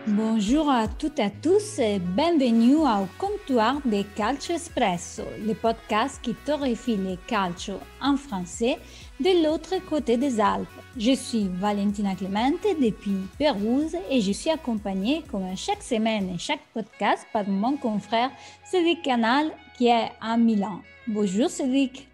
Bonjour à toutes et à tous et bienvenue au comptoir de Calcio Espresso, le podcast qui torréfie le calcio en français de l'autre côté des Alpes. Je suis Valentina Clemente depuis Pérouse et je suis accompagnée comme chaque semaine et chaque podcast par mon confrère Cédric Canal qui est à Milan. Bonjour Cédric.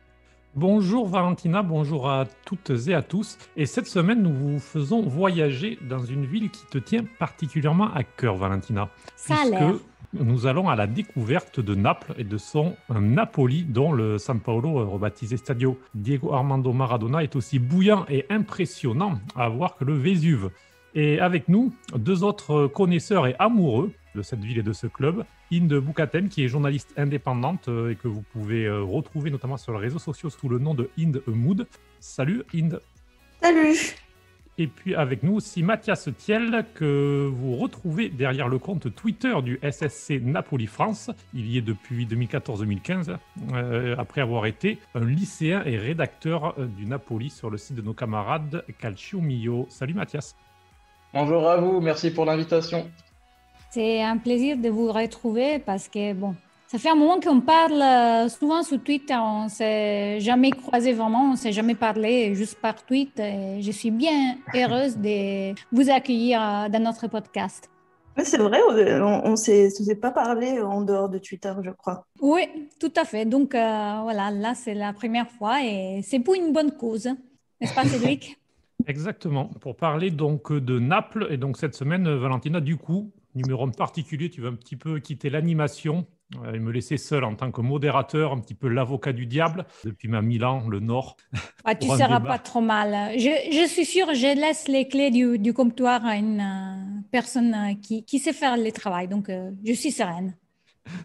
Bonjour Valentina, bonjour à toutes et à tous. Et cette semaine, nous vous faisons voyager dans une ville qui te tient particulièrement à cœur, Valentina. Ça a puisque l'air. nous allons à la découverte de Naples et de son Napoli, dont le San Paolo, rebaptisé Stadio Diego Armando Maradona, est aussi bouillant et impressionnant à voir que le Vésuve. Et avec nous, deux autres connaisseurs et amoureux de cette ville et de ce club, Inde Boukatem, qui est journaliste indépendante et que vous pouvez retrouver notamment sur les réseaux sociaux sous le nom de Inde Mood. Salut Inde. Salut. Et puis avec nous aussi Mathias Thiel, que vous retrouvez derrière le compte Twitter du SSC Napoli France. Il y est depuis 2014-2015, après avoir été un lycéen et rédacteur du Napoli sur le site de nos camarades Calcio Mio. Salut Mathias. Bonjour à vous, merci pour l'invitation. C'est un plaisir de vous retrouver parce que, bon, ça fait un moment qu'on parle souvent sur Twitter. On ne s'est jamais croisé vraiment, on ne s'est jamais parlé, juste par tweet. Et je suis bien heureuse de vous accueillir dans notre podcast. Oui, c'est vrai, on ne s'est pas parlé en dehors de Twitter, je crois. Oui, tout à fait. Donc, voilà, là, c'est la première fois et c'est pour une bonne cause. N'est-ce pas, Cédric? Exactement, pour parler donc de Naples. Et donc cette semaine, Valentina, du coup, numéro en particulier, tu vas un petit peu quitter l'animation et me laisser seul en tant que modérateur, un petit peu l'avocat du diable, depuis ma Milan, le Nord. Ah, tu ne seras pas trop mal. Je suis sûre, je laisse les clés du comptoir à une personne qui sait faire le travail. Donc, je suis sereine.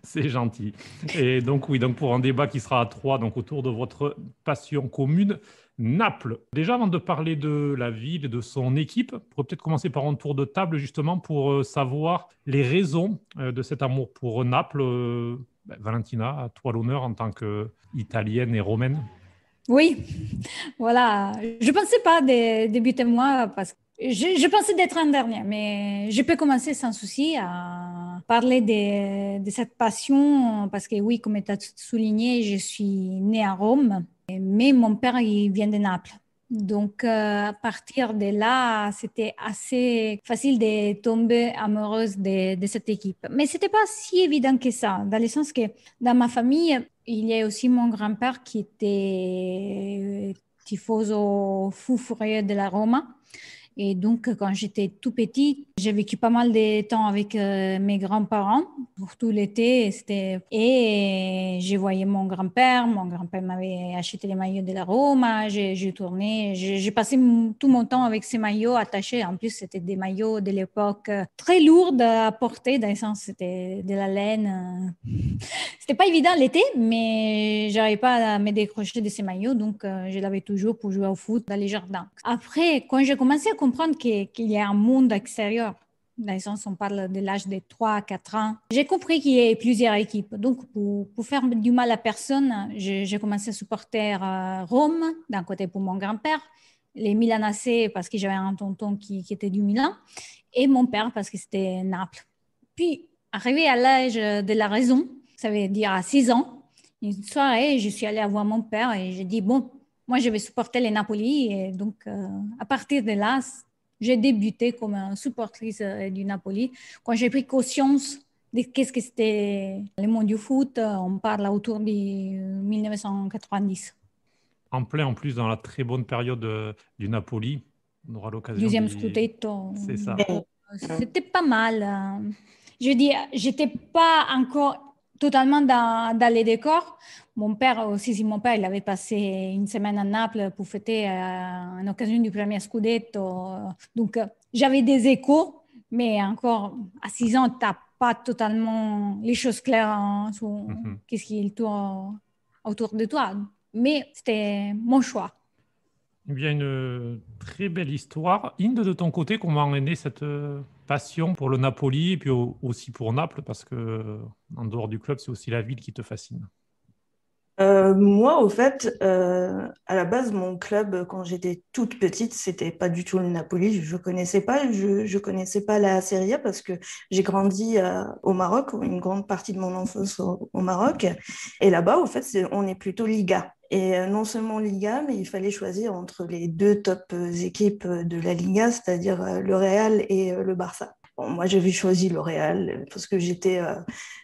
C'est gentil. Et donc oui, donc pour un débat qui sera à trois, donc autour de votre passion commune, Naples. Déjà, avant de parler de la ville et de son équipe, on pourrait peut-être commencer par un tour de table justement pour savoir les raisons de cet amour pour Naples. Valentina, à toi l'honneur en tant qu'Italienne et romaine. Oui, voilà. Je ne pensais pas débuter moi parce que je pensais d'être un dernier, mais je peux commencer sans souci à parler de cette passion parce que oui, comme tu as souligné, je suis née à Rome, mais mon père, il vient de Naples. Donc, à partir de là, c'était assez facile de tomber amoureuse de cette équipe. Mais ce n'était pas si évident que ça, dans le sens que dans ma famille, il y a aussi mon grand-père qui était tifoso fou furieux de la Roma. Et donc, quand j'étais tout petite, j'ai vécu pas mal de temps avec mes grands-parents pour tout l'été. Et je voyais mon grand-père. Mon grand-père m'avait acheté les maillots de la Roma. J'ai tourné. J'ai passé tout mon temps avec ces maillots attachés. En plus, c'était des maillots de l'époque très lourds à porter. Dans le sens, c'était de la laine. C'était pas évident l'été, mais j'arrivais pas à me décrocher de ces maillots, donc je l'avais toujours pour jouer au foot dans les jardins. Après, quand j'ai commencé à comprendre qu'il y a un monde extérieur, dans le sens on parle de l'âge de 3 à 4 ans, j'ai compris qu'il y a plusieurs équipes. Donc, pour faire du mal à personne, j'ai commencé à supporter Rome, d'un côté pour mon grand-père, les Milanacés parce que j'avais un tonton qui était du Milan, et mon père parce que c'était Naples. Puis, arrivé à l'âge de la raison, ça veut dire à 6 ans, une soirée, je suis allée voir mon père et j'ai dit, bon, moi, je vais supporter les Napoli. Et donc, à partir de là, j'ai débuté comme supportrice du Napoli. Quand j'ai pris conscience de qu'est-ce que c'était le monde du foot, on parle autour de 1990. En plein, en plus, dans la très bonne période du Napoli, on aura l'occasion Deuxième d'y... scudetto. C'est ça. C'était pas mal. Je dis, j'étais pas encore totalement dans les décors. Mon père aussi, si mon père, il avait passé une semaine à Naples pour fêter en occasion du premier scudetto. Donc, j'avais des échos, mais encore à 6 ans, tu n'as pas totalement les choses claires sur qu'est-ce qui tourne autour de toi. Mais c'était mon choix. Eh bien, une très belle histoire. Inde, de ton côté, comment est née cette passion pour le Napoli et puis aussi pour Naples, parce que en dehors du club, c'est aussi la ville qui te fascine. Moi, au fait, à la base, mon club, quand j'étais toute petite, c'était pas du tout le Napoli. Je connaissais pas la Serie A parce que j'ai grandi au Maroc, une grande partie de mon enfance au Maroc. Et là-bas, au fait, on est plutôt Liga. Et non seulement Liga, mais il fallait choisir entre les deux top équipes de la Liga, c'est-à-dire le Real et le Barça. Bon, moi, j'avais choisi le Real parce que j'étais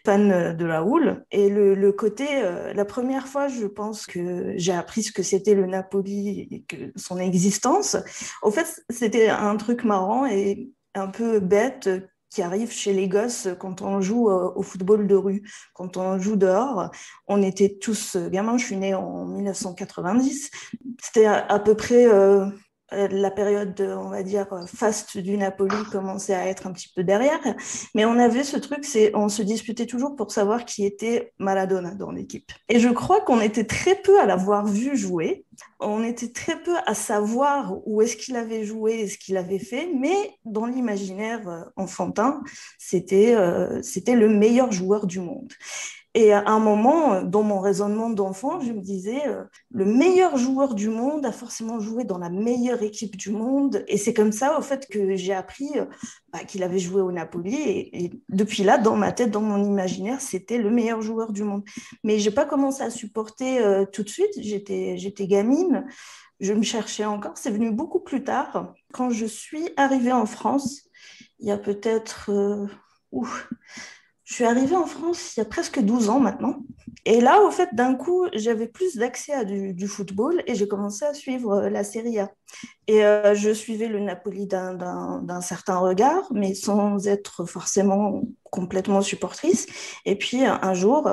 fan de Raoul. Et la première fois, je pense que j'ai appris ce que c'était le Napoli et que son existence. Au fait, c'était un truc marrant et un peu bête qui arrive chez les gosses quand on joue au football de rue, quand on joue dehors. On était tous gamins. Je suis née en 1990. C'était à peu près la période, on va dire, faste du Napoli commençait à être un petit peu derrière. Mais on avait ce truc, on se disputait toujours pour savoir qui était Maradona dans l'équipe. Et je crois qu'on était très peu à l'avoir vu jouer. On était très peu à savoir où est-ce qu'il avait joué et ce qu'il avait fait. Mais dans l'imaginaire enfantin, c'était le meilleur joueur du monde. Et à un moment, dans mon raisonnement d'enfant, je me disais, le meilleur joueur du monde a forcément joué dans la meilleure équipe du monde. Et c'est comme ça, au fait, que j'ai appris qu'il avait joué au Napoli. Et depuis là, dans ma tête, dans mon imaginaire, c'était le meilleur joueur du monde. Mais je n'ai pas commencé à supporter tout de suite. J'étais gamine. Je me cherchais encore. C'est venu beaucoup plus tard. Quand je suis arrivée en France, il y a peut-être... je suis arrivée en France il y a presque 12 ans maintenant. Et là, au fait, d'un coup, j'avais plus d'accès à du football et j'ai commencé à suivre la Serie A. Et je suivais le Napoli d'un certain regard, mais sans être forcément complètement supportrice. Et puis, un jour,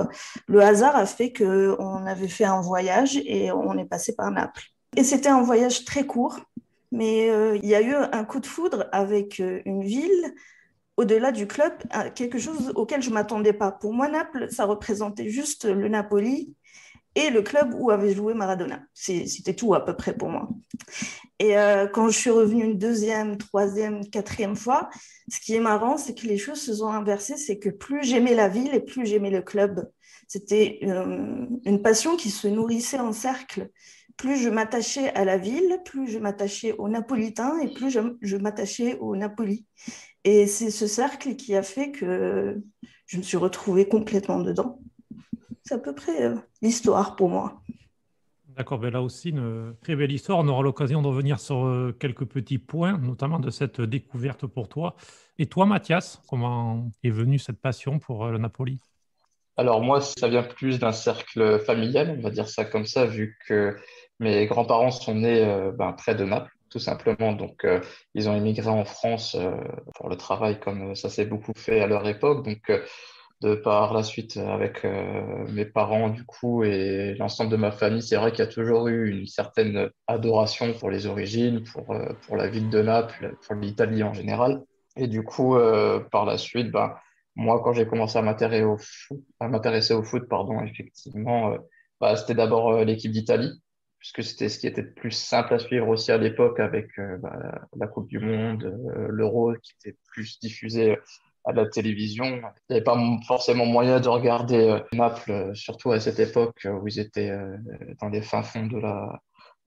le hasard a fait qu'on avait fait un voyage et on est passé par Naples. Et c'était un voyage très court, mais il y a eu un coup de foudre avec une ville au-delà du club, quelque chose auquel je ne m'attendais pas. Pour moi, Naples, ça représentait juste le Napoli et le club où avait joué Maradona. C'était tout à peu près pour moi. Et quand je suis revenue une deuxième, troisième, quatrième fois, ce qui est marrant, c'est que les choses se sont inversées. C'est que plus j'aimais la ville et plus j'aimais le club. C'était une passion qui se nourrissait en cercle. Plus je m'attachais à la ville, plus je m'attachais aux Napolitains et plus je m'attachais au Napoli. Et c'est ce cercle qui a fait que je me suis retrouvée complètement dedans. C'est à peu près l'histoire pour moi. D'accord, ben là aussi, une très belle histoire. On aura l'occasion de revenir sur quelques petits points, notamment de cette découverte pour toi. Et toi, Mathias, comment est venue cette passion pour le Napoli? Alors moi, ça vient plus d'un cercle familial, on va dire ça comme ça, vu que mes grands-parents sont nés près de Naples, tout simplement. Donc ils ont immigré en France pour le travail, comme ça s'est beaucoup fait à leur époque. Donc de par la suite avec mes parents du coup et l'ensemble de ma famille, c'est vrai qu'il y a toujours eu une certaine adoration pour les origines, pour la ville de Naples, pour l'Italie en général. Et du coup, par la suite, moi, quand j'ai commencé à m'intéresser au foot, pardon, effectivement, c'était d'abord l'équipe d'Italie, puisque c'était ce qui était le plus simple à suivre aussi à l'époque avec la Coupe du Monde, l'Euro qui était plus diffusé à la télévision. Il n'y avait pas forcément moyen de regarder Naples, surtout à cette époque où ils étaient dans les fins fonds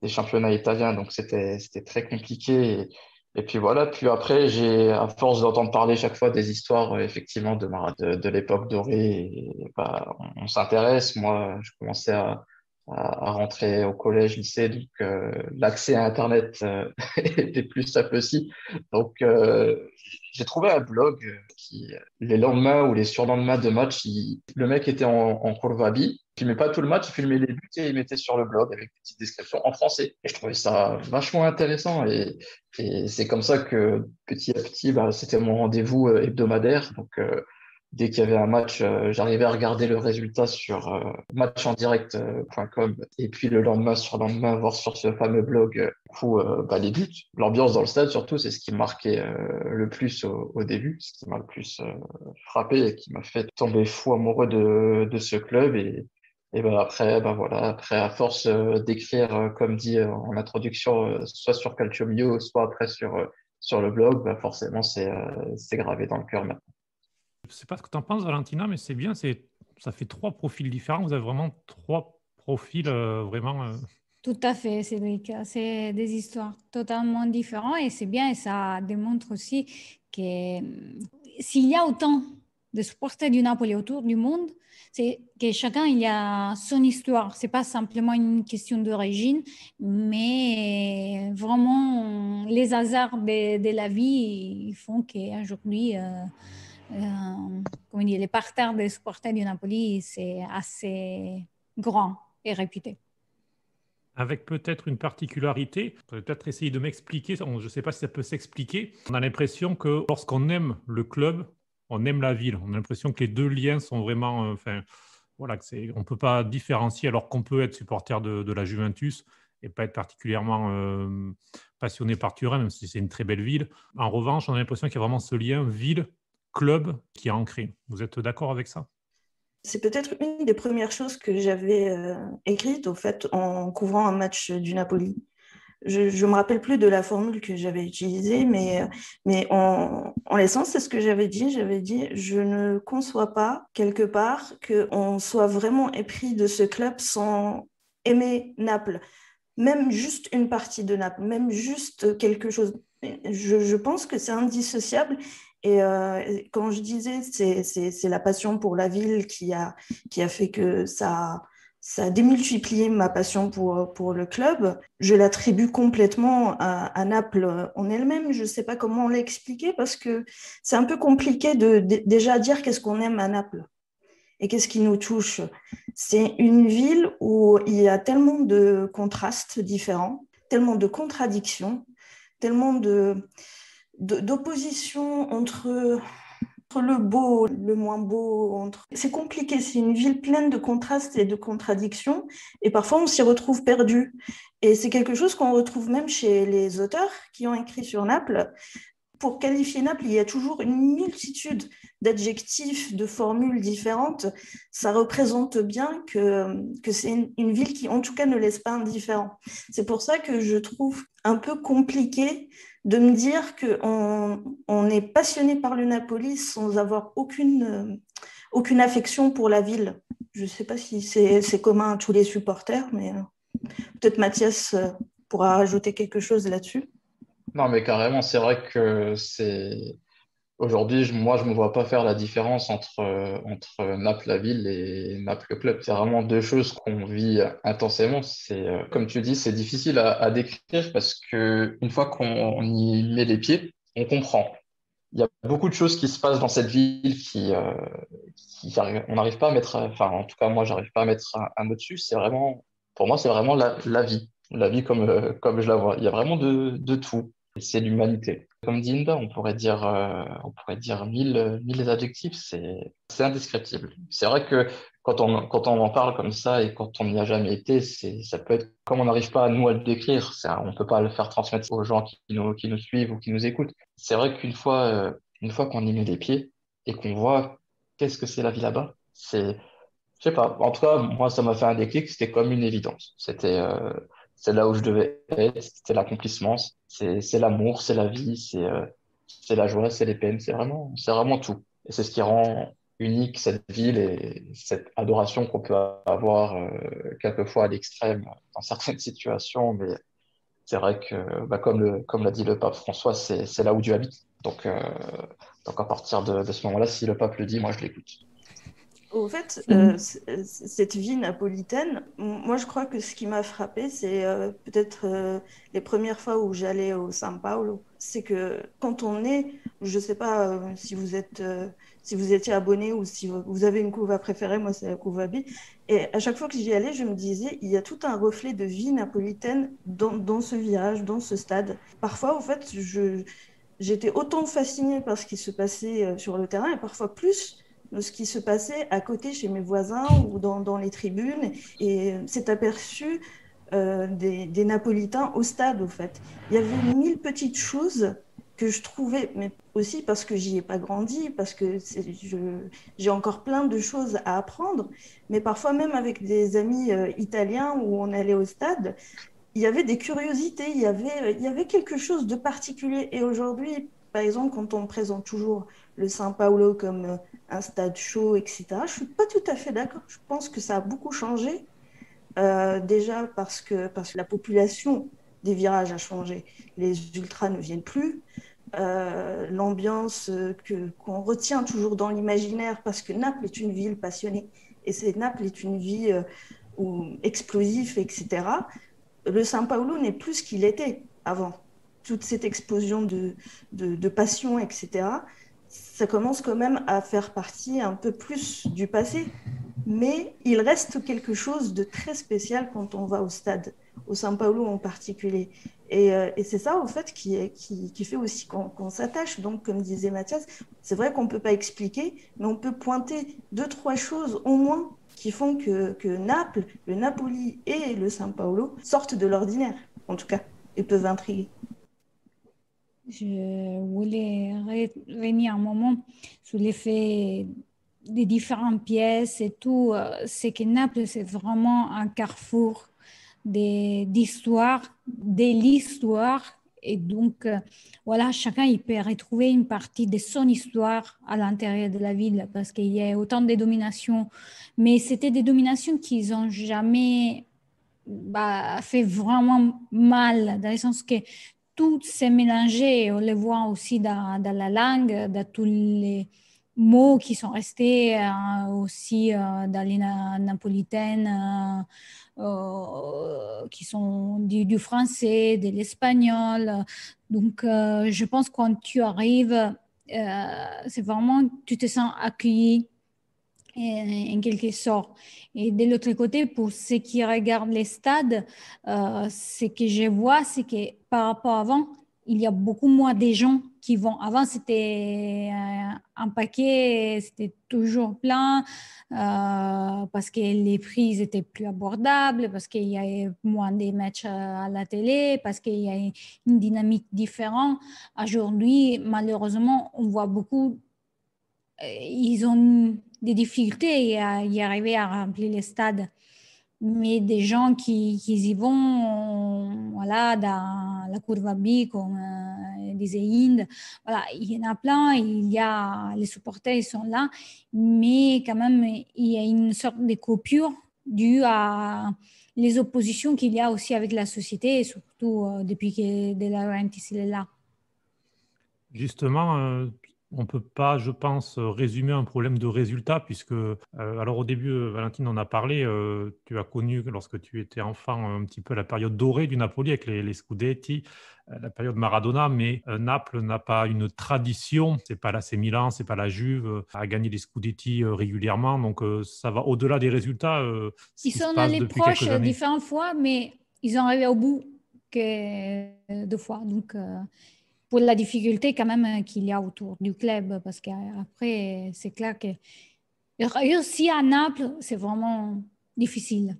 des championnats italiens, donc c'était très compliqué. Et puis voilà, puis après, à force d'entendre parler chaque fois des histoires, effectivement, de l'époque dorée, on s'intéresse. Moi, je commençais à rentrer au collège, lycée, donc l'accès à Internet était plus simple aussi. Donc, j'ai trouvé un blog les lendemains ou les surlendemains de match, le mec était en Courvabi, il filmait pas tout le match, il filmait les buts et il mettait sur le blog avec des petites descriptions en français. Et je trouvais ça vachement intéressant et c'est comme ça que petit à petit, c'était mon rendez-vous hebdomadaire. Donc, dès qu'il y avait un match, j'arrivais à regarder le résultat sur matchendirect.com et puis le lendemain sur le lendemain, voir sur ce fameux blog les buts. L'ambiance dans le stade, surtout, c'est ce qui me marquait le plus au début, ce qui m'a le plus frappé et qui m'a fait tomber fou amoureux de ce club. Après, à force d'écrire, comme dit en introduction, soit sur Calcio Mio, soit après sur le blog, forcément, c'est gravé dans le cœur maintenant. Je ne sais pas ce que tu en penses, Valentina, mais c'est bien. Ça fait trois profils différents. Vous avez vraiment trois profils vraiment. Tout à fait, Cédric. C'est des histoires totalement différentes et c'est bien et ça démontre aussi que s'il y a autant de supporters du Napoli autour du monde, c'est que chacun il y a son histoire. C'est pas simplement une question d'origine, mais vraiment les hasards de la vie ils font qu'aujourd'hui, comment dire, les parterres des supporters du Napoli c'est assez grand et réputé. Avec peut-être une particularité, je vais peut-être essayer de m'expliquer, je ne sais pas si ça peut s'expliquer. On a l'impression que lorsqu'on aime le club, on aime la ville. On a l'impression que les deux liens sont vraiment... voilà, on ne peut pas différencier alors qu'on peut être supporter de la Juventus et pas être particulièrement passionné par Turin, même si c'est une très belle ville. En revanche, on a l'impression qu'il y a vraiment ce lien ville-club qui est ancré. Vous êtes d'accord avec ça? C'est peut-être une des premières choses que j'avais écrites, au fait, en couvrant un match du Napoli. Je ne me rappelle plus de la formule que j'avais utilisée, mais en l'essence, c'est ce que j'avais dit. J'avais dit, je ne conçois pas, quelque part, qu'on soit vraiment épris de ce club sans aimer Naples. Même juste une partie de Naples, même juste quelque chose. Je pense que c'est indissociable. Et quand je disais, c'est la passion pour la ville qui a fait que ça a démultiplié ma passion pour le club. Je l'attribue complètement à Naples en elle-même. Je ne sais pas comment l'expliquer parce que c'est un peu compliqué de déjà dire qu'est-ce qu'on aime à Naples et qu'est-ce qui nous touche. C'est une ville où il y a tellement de contrastes différents, tellement de contradictions, tellement d'opposition entre le beau, le moins beau. C'est compliqué, c'est une ville pleine de contrastes et de contradictions, et parfois on s'y retrouve perdu. Et c'est quelque chose qu'on retrouve même chez les auteurs qui ont écrit sur Naples. Pour qualifier Naples, il y a toujours une multitude d'adjectifs, de formules différentes. Ça représente bien que c'est une ville qui, en tout cas, ne laisse pas indifférent. C'est pour ça que je trouve un peu compliqué de me dire qu'on est passionné par le Napoli sans avoir aucune affection pour la ville. Je ne sais pas si c'est commun à tous les supporters, mais peut-être Mathias pourra rajouter quelque chose là-dessus. Non, mais carrément, c'est vrai que aujourd'hui, moi, je me vois pas faire la différence entre Naples la ville et Naples le club. C'est vraiment deux choses qu'on vit intensément. Comme tu dis, c'est difficile à décrire parce que une fois qu'on y met les pieds, on comprend. Il y a beaucoup de choses qui se passent dans cette ville on n'arrive pas à mettre, enfin, en tout cas, moi, j'arrive pas à mettre un mot dessus. Pour moi, c'est vraiment la vie comme je la vois. Il y a vraiment de tout. C'est l'humanité. Comme dit Inda, on pourrait dire mille adjectifs. C'est indescriptible. C'est vrai que quand on en parle comme ça et quand on n'y a jamais été, ça peut être comme on n'arrive pas nous à le décrire. On peut pas le faire transmettre aux gens qui nous suivent ou qui nous écoutent. C'est vrai une fois qu'on y met les pieds et qu'on voit qu'est-ce que c'est la vie là-bas, je sais pas. En tout cas, moi, ça m'a fait un déclic. C'était comme une évidence. C'est là où je devais être. C'était l'accomplissement. C'est l'amour, c'est la vie, c'est la joie, c'est les peines. C'est vraiment tout. Et c'est ce qui rend unique cette ville et cette adoration qu'on peut avoir quelquefois à l'extrême dans certaines situations. Mais c'est vrai que, bah, comme l'a dit le pape François, c'est là où Dieu habite. Donc à partir de ce moment-là, si le pape le dit, moi je l'écoute. Au fait, cette vie napolitaine, moi je crois que ce qui m'a frappée, c'est peut-être les premières fois où j'allais au São Paulo. C'est que quand on est, je ne sais pas si vous étiez abonné ou si vous avez une couva préférée, moi c'est la couva B. Et à chaque fois que j'y allais, je me disais, il y a tout un reflet de vie napolitaine dans ce village, dans ce stade. Parfois, au fait, j'étais autant fascinée par ce qui se passait sur le terrain et parfois plus de ce qui se passait à côté chez mes voisins ou dans les tribunes. Et c'est aperçu des Napolitains au stade, au fait. Il y avait 1000 petites choses que je trouvais, mais aussi parce que j'y ai pas grandi, parce que j'ai encore plein de choses à apprendre, mais parfois même avec des amis italiens où on allait au stade, il y avait des curiosités, il y avait quelque chose de particulier. Et aujourd'hui, par exemple, quand on présente toujours le São Paulo comme un stade chaud, etc., je ne suis pas tout à fait d'accord. Je pense que ça a beaucoup changé, Déjà parce que la population des virages a changé. Les ultras ne viennent plus. L'ambiance qu'on retient toujours dans l'imaginaire, parce que Naples est une ville passionnée. Et Naples est une ville explosive, etc. Le São Paulo n'est plus ce qu'il était avant. Toute cette explosion de passion, etc., ça commence quand même à faire partie un peu plus du passé. Mais il reste quelque chose de très spécial quand on va au stade, au São Paulo en particulier. Et c'est ça, en fait, qui fait aussi qu'on s'attache. Donc, comme disait Mathias, c'est vrai qu'on ne peut pas expliquer, mais on peut pointer deux, trois choses au moins qui font que Naples, le Napoli et le São Paulo sortent de l'ordinaire, en tout cas, et peuvent intriguer. Je voulais revenir un moment sur l'effet des différentes pièces et tout. C'est que Naples, c'est vraiment un carrefour d'histoire, de l'histoire. Et donc, voilà, chacun il peut retrouver une partie de son histoire à l'intérieur de la ville parce qu'il y a autant de dominations. Mais c'était des dominations qui n'ont jamais fait vraiment mal, dans le sens que tout s'est mélangé. On le voit aussi dans la langue, dans tous les mots qui sont restés aussi dans les napolitaines, qui sont du français, de l'espagnol. Donc, je pense que quand tu arrives, c'est vraiment, tu te sens accueilli en quelque sorte. Et de l'autre côté, pour ceux qui regardent les stades, ce que je vois, c'est que par rapport à avant, il y a beaucoup moins de gens qui vont. Avant, c'était un paquet, c'était toujours plein parce que les prix étaient plus abordables, parce qu'il y avait moins de matchs à la télé, parce qu'il y a une dynamique différente. Aujourd'hui, malheureusement, on voit beaucoup ils ont des difficultés à y arriver à remplir les stades. Mais des gens qui y vont, voilà, dans la courbe B, comme disait Inde, voilà, il y en a plein, il y a, les supporters ils sont là, mais quand même, il y a une sorte de coupure due à les oppositions qu'il y a aussi avec la société, et surtout depuis que De Laurentiis est là. Justement, on ne peut pas, je pense, résumer un problème de résultat, puisque, alors au début, Valentine en a parlé, tu as connu, lorsque tu étais enfant, un petit peu la période dorée du Napoli avec les Scudetti, la période Maradona, mais Naples n'a pas une tradition, c'est pas l'AC Milan, c'est pas la Juve, à gagner les Scudetti régulièrement, donc ça va au-delà des résultats, ce Ils qui se sont passe allés depuis proches quelques années. différentes fois, mais ils ont arrivé au bout que deux fois. Donc, pour la difficulté quand même qu'il y a autour du club, parce qu'après, c'est clair que réussir à Naples, c'est vraiment difficile.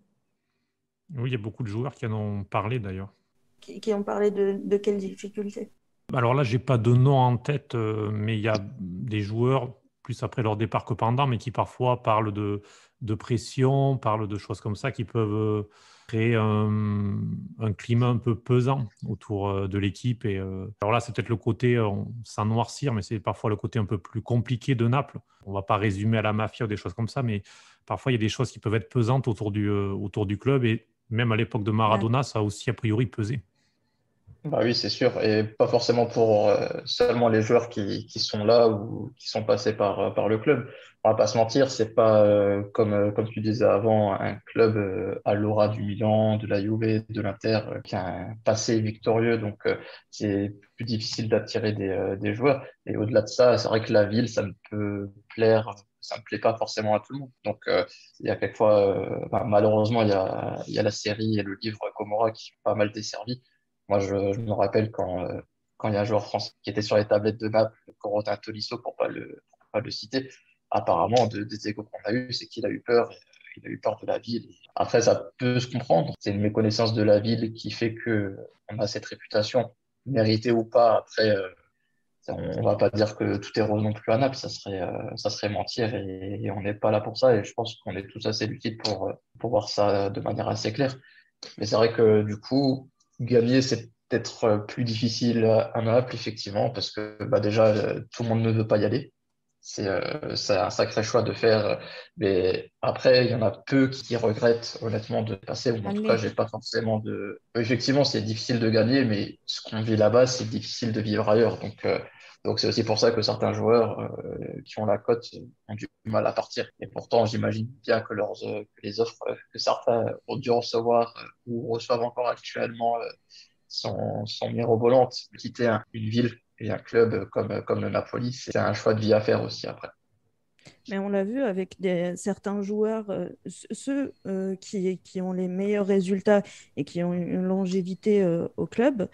Oui, il y a beaucoup de joueurs qui en ont parlé d'ailleurs. Qui ont parlé de quelles difficultés? Alors là, j'ai pas de nom en tête, mais il y a des joueurs, plus après leur départ que pendant, mais qui parfois parlent de pression, parlent de choses comme ça, qui peuvent créer un climat un peu pesant autour de l'équipe. Et alors là, c'est peut-être le côté, sans noircir, mais c'est parfois le côté un peu plus compliqué de Naples. On va pas résumer à la mafia ou des choses comme ça, mais parfois il y a des choses qui peuvent être pesantes autour du club. Et même à l'époque de Ouais. Maradona, ça a aussi a priori pesé. Bah oui, c'est sûr, et pas forcément pour seulement les joueurs qui sont là ou qui sont passés par le club. On va pas se mentir, c'est pas comme tu disais avant, un club à l'aura du Milan, de la Juve, de l'Inter, qui a un passé victorieux, donc c'est plus difficile d'attirer des joueurs. Et au-delà de ça, c'est vrai que la ville, ça me peut plaire, ça me plaît pas forcément à tout le monde. Donc il y a quelquefois, malheureusement, il y a la série et le livre Gomorrah qui sont pas mal desservis. Moi, je me rappelle quand il y a un joueur français qui était sur les tablettes de Naples, Corentin Tolisso, pour pas le citer, apparemment, des échos qu'on a eu, c'est qu'il a eu peur, il a eu peur de la ville. Après, ça peut se comprendre. C'est une méconnaissance de la ville qui fait que on a cette réputation, méritée ou pas. Après, on va pas dire que tout est rose non plus à Naples, ça serait mentir et on n'est pas là pour ça. Et je pense qu'on est tous assez lucides pour voir ça de manière assez claire. Mais c'est vrai que du coup, gagner, c'est peut-être plus difficile à Naples, effectivement, parce que déjà, tout le monde ne veut pas y aller. c'est un sacré choix de faire. Mais après, il y en a peu qui regrettent honnêtement de passer. Ou en tout cas, Allez. j'ai pas forcément de. Effectivement, c'est difficile de gagner, mais ce qu'on vit là-bas, c'est difficile de vivre ailleurs. Donc c'est aussi pour ça que certains joueurs qui ont la cote ont du mal à partir. Et pourtant, j'imagine bien que les offres que certains ont dû recevoir ou reçoivent encore actuellement sont mirobolantes. Quitter une ville et un club comme le Napoli, c'est un choix de vie à faire aussi après. Mais on l'a vu avec certains joueurs, ceux qui ont les meilleurs résultats et qui ont une longévité au club,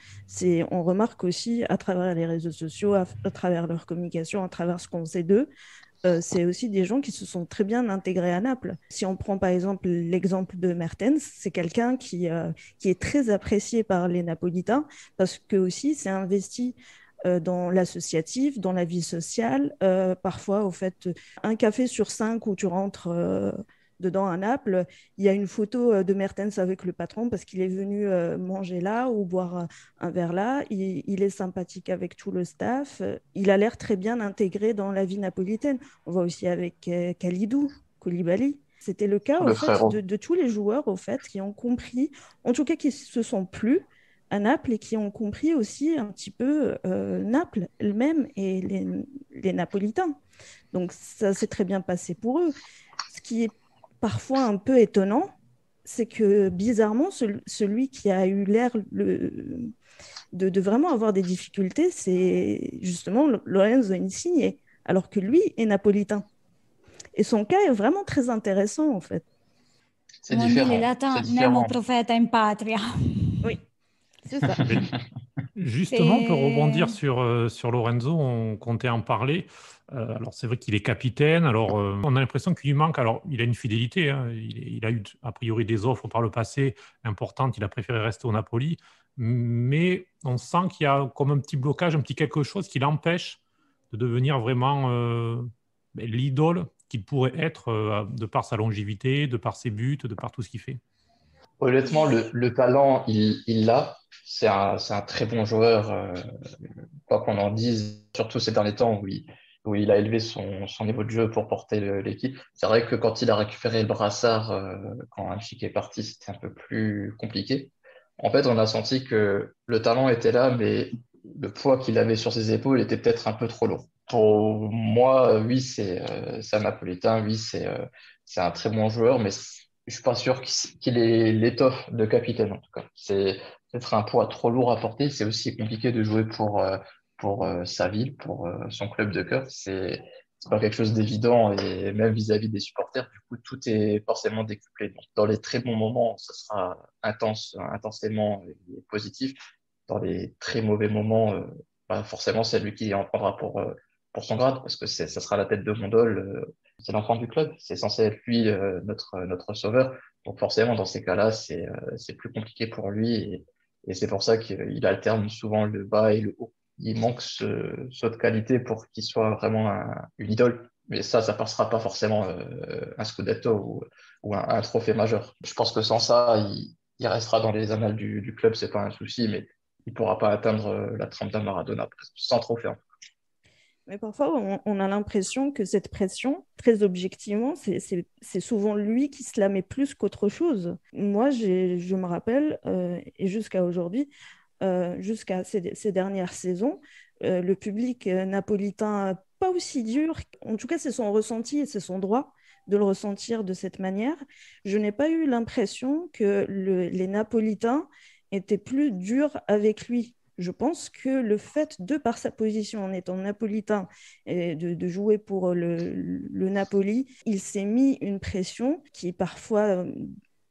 on remarque aussi à travers les réseaux sociaux, à travers leur communication, à travers ce qu'on sait d'eux, c'est aussi des gens qui se sont très bien intégrés à Naples. Si on prend par exemple l'exemple de Mertens, c'est quelqu'un qui est très apprécié par les Napolitains parce que aussi c'est investi dans l'associatif, dans la vie sociale. Parfois, au fait, un café sur 5 où tu rentres dedans à Naples, il y a une photo de Mertens avec le patron parce qu'il est venu manger là ou boire un verre là. Il est sympathique avec tout le staff. Il a l'air très bien intégré dans la vie napolitaine. On voit aussi avec Kalidou, Koulibaly. C'était le cas au Le fait frérot. de tous les joueurs au fait qui ont compris, en tout cas qui se sont plu à Naples et qui ont compris aussi un petit peu Naples elle-même et les Napolitains. Donc ça s'est très bien passé pour eux. Ce qui est parfois un peu étonnant, c'est que bizarrement, celui qui a eu l'air de vraiment avoir des difficultés, c'est justement Lorenzo Insigne, alors que lui est napolitain. Et son cas est vraiment très intéressant en fait. C'est Come dit les différent. latins, C'est Nemo différent. profeta in patria. Oui, c'est ça. Mais justement, on peut rebondir C'est... sur Lorenzo, on comptait en parler. Alors, c'est vrai qu'il est capitaine. Alors, on a l'impression qu'il lui manque. Alors, il a une fidélité, hein. Il a eu, a priori, des offres par le passé importantes. Il a préféré rester au Napoli. Mais on sent qu'il y a comme un petit blocage, un petit quelque chose qui l'empêche de devenir vraiment l'idole qu'il pourrait être de par sa longévité, de par ses buts, de par tout ce qu'il fait. Honnêtement, le talent, il l'a. C'est un très bon joueur, quoi qu'on en dise, surtout ces derniers temps où il a élevé son niveau de jeu pour porter l'équipe. C'est vrai que quand il a récupéré le brassard, quand Hamsik est parti, c'était un peu plus compliqué. En fait, on a senti que le talent était là, mais le poids qu'il avait sur ses épaules était peut-être un peu trop lourd. Pour moi, oui, c'est un Napolitain, oui, c'est un très bon joueur, mais je suis pas sûr qu'il ait l'étoffe de capitaine, en tout cas. C'est peut-être un poids trop lourd à porter. C'est aussi compliqué de jouer pour sa ville, pour son club de cœur. C'est pas quelque chose d'évident et même vis-à-vis des supporters, du coup, tout est forcément décuplé. Donc, dans les très bons moments, ça sera intensément et positif. Dans les très mauvais moments, bah, forcément, c'est lui qui en prendra pour son grade parce que ça sera la tête de gondole. C'est l'enfant du club. C'est censé être lui, notre sauveur. Donc, forcément, dans ces cas-là, c'est plus compliqué pour lui et c'est pour ça qu'il alterne souvent le bas et le haut. Il manque ce saut de qualité pour qu'il soit vraiment une idole. Mais ça passera pas forcément un Scudetto ou un trophée majeur. Je pense que sans ça, il restera dans les annales du club, c'est pas un souci, mais il pourra pas atteindre la trempe d'un Maradona, presque, sans trophée. Mais parfois, on a l'impression que cette pression, très objectivement, c'est souvent lui qui se la met plus qu'autre chose. Moi, je me rappelle, et jusqu'à aujourd'hui, jusqu'à ces dernières saisons, le public napolitain, pas aussi dur, en tout cas, c'est son ressenti et c'est son droit de le ressentir de cette manière. Je n'ai pas eu l'impression que les Napolitains étaient plus durs avec lui. Je pense que le fait, de par sa position en étant napolitain et de jouer pour le Napoli, il s'est mis une pression qui est parfois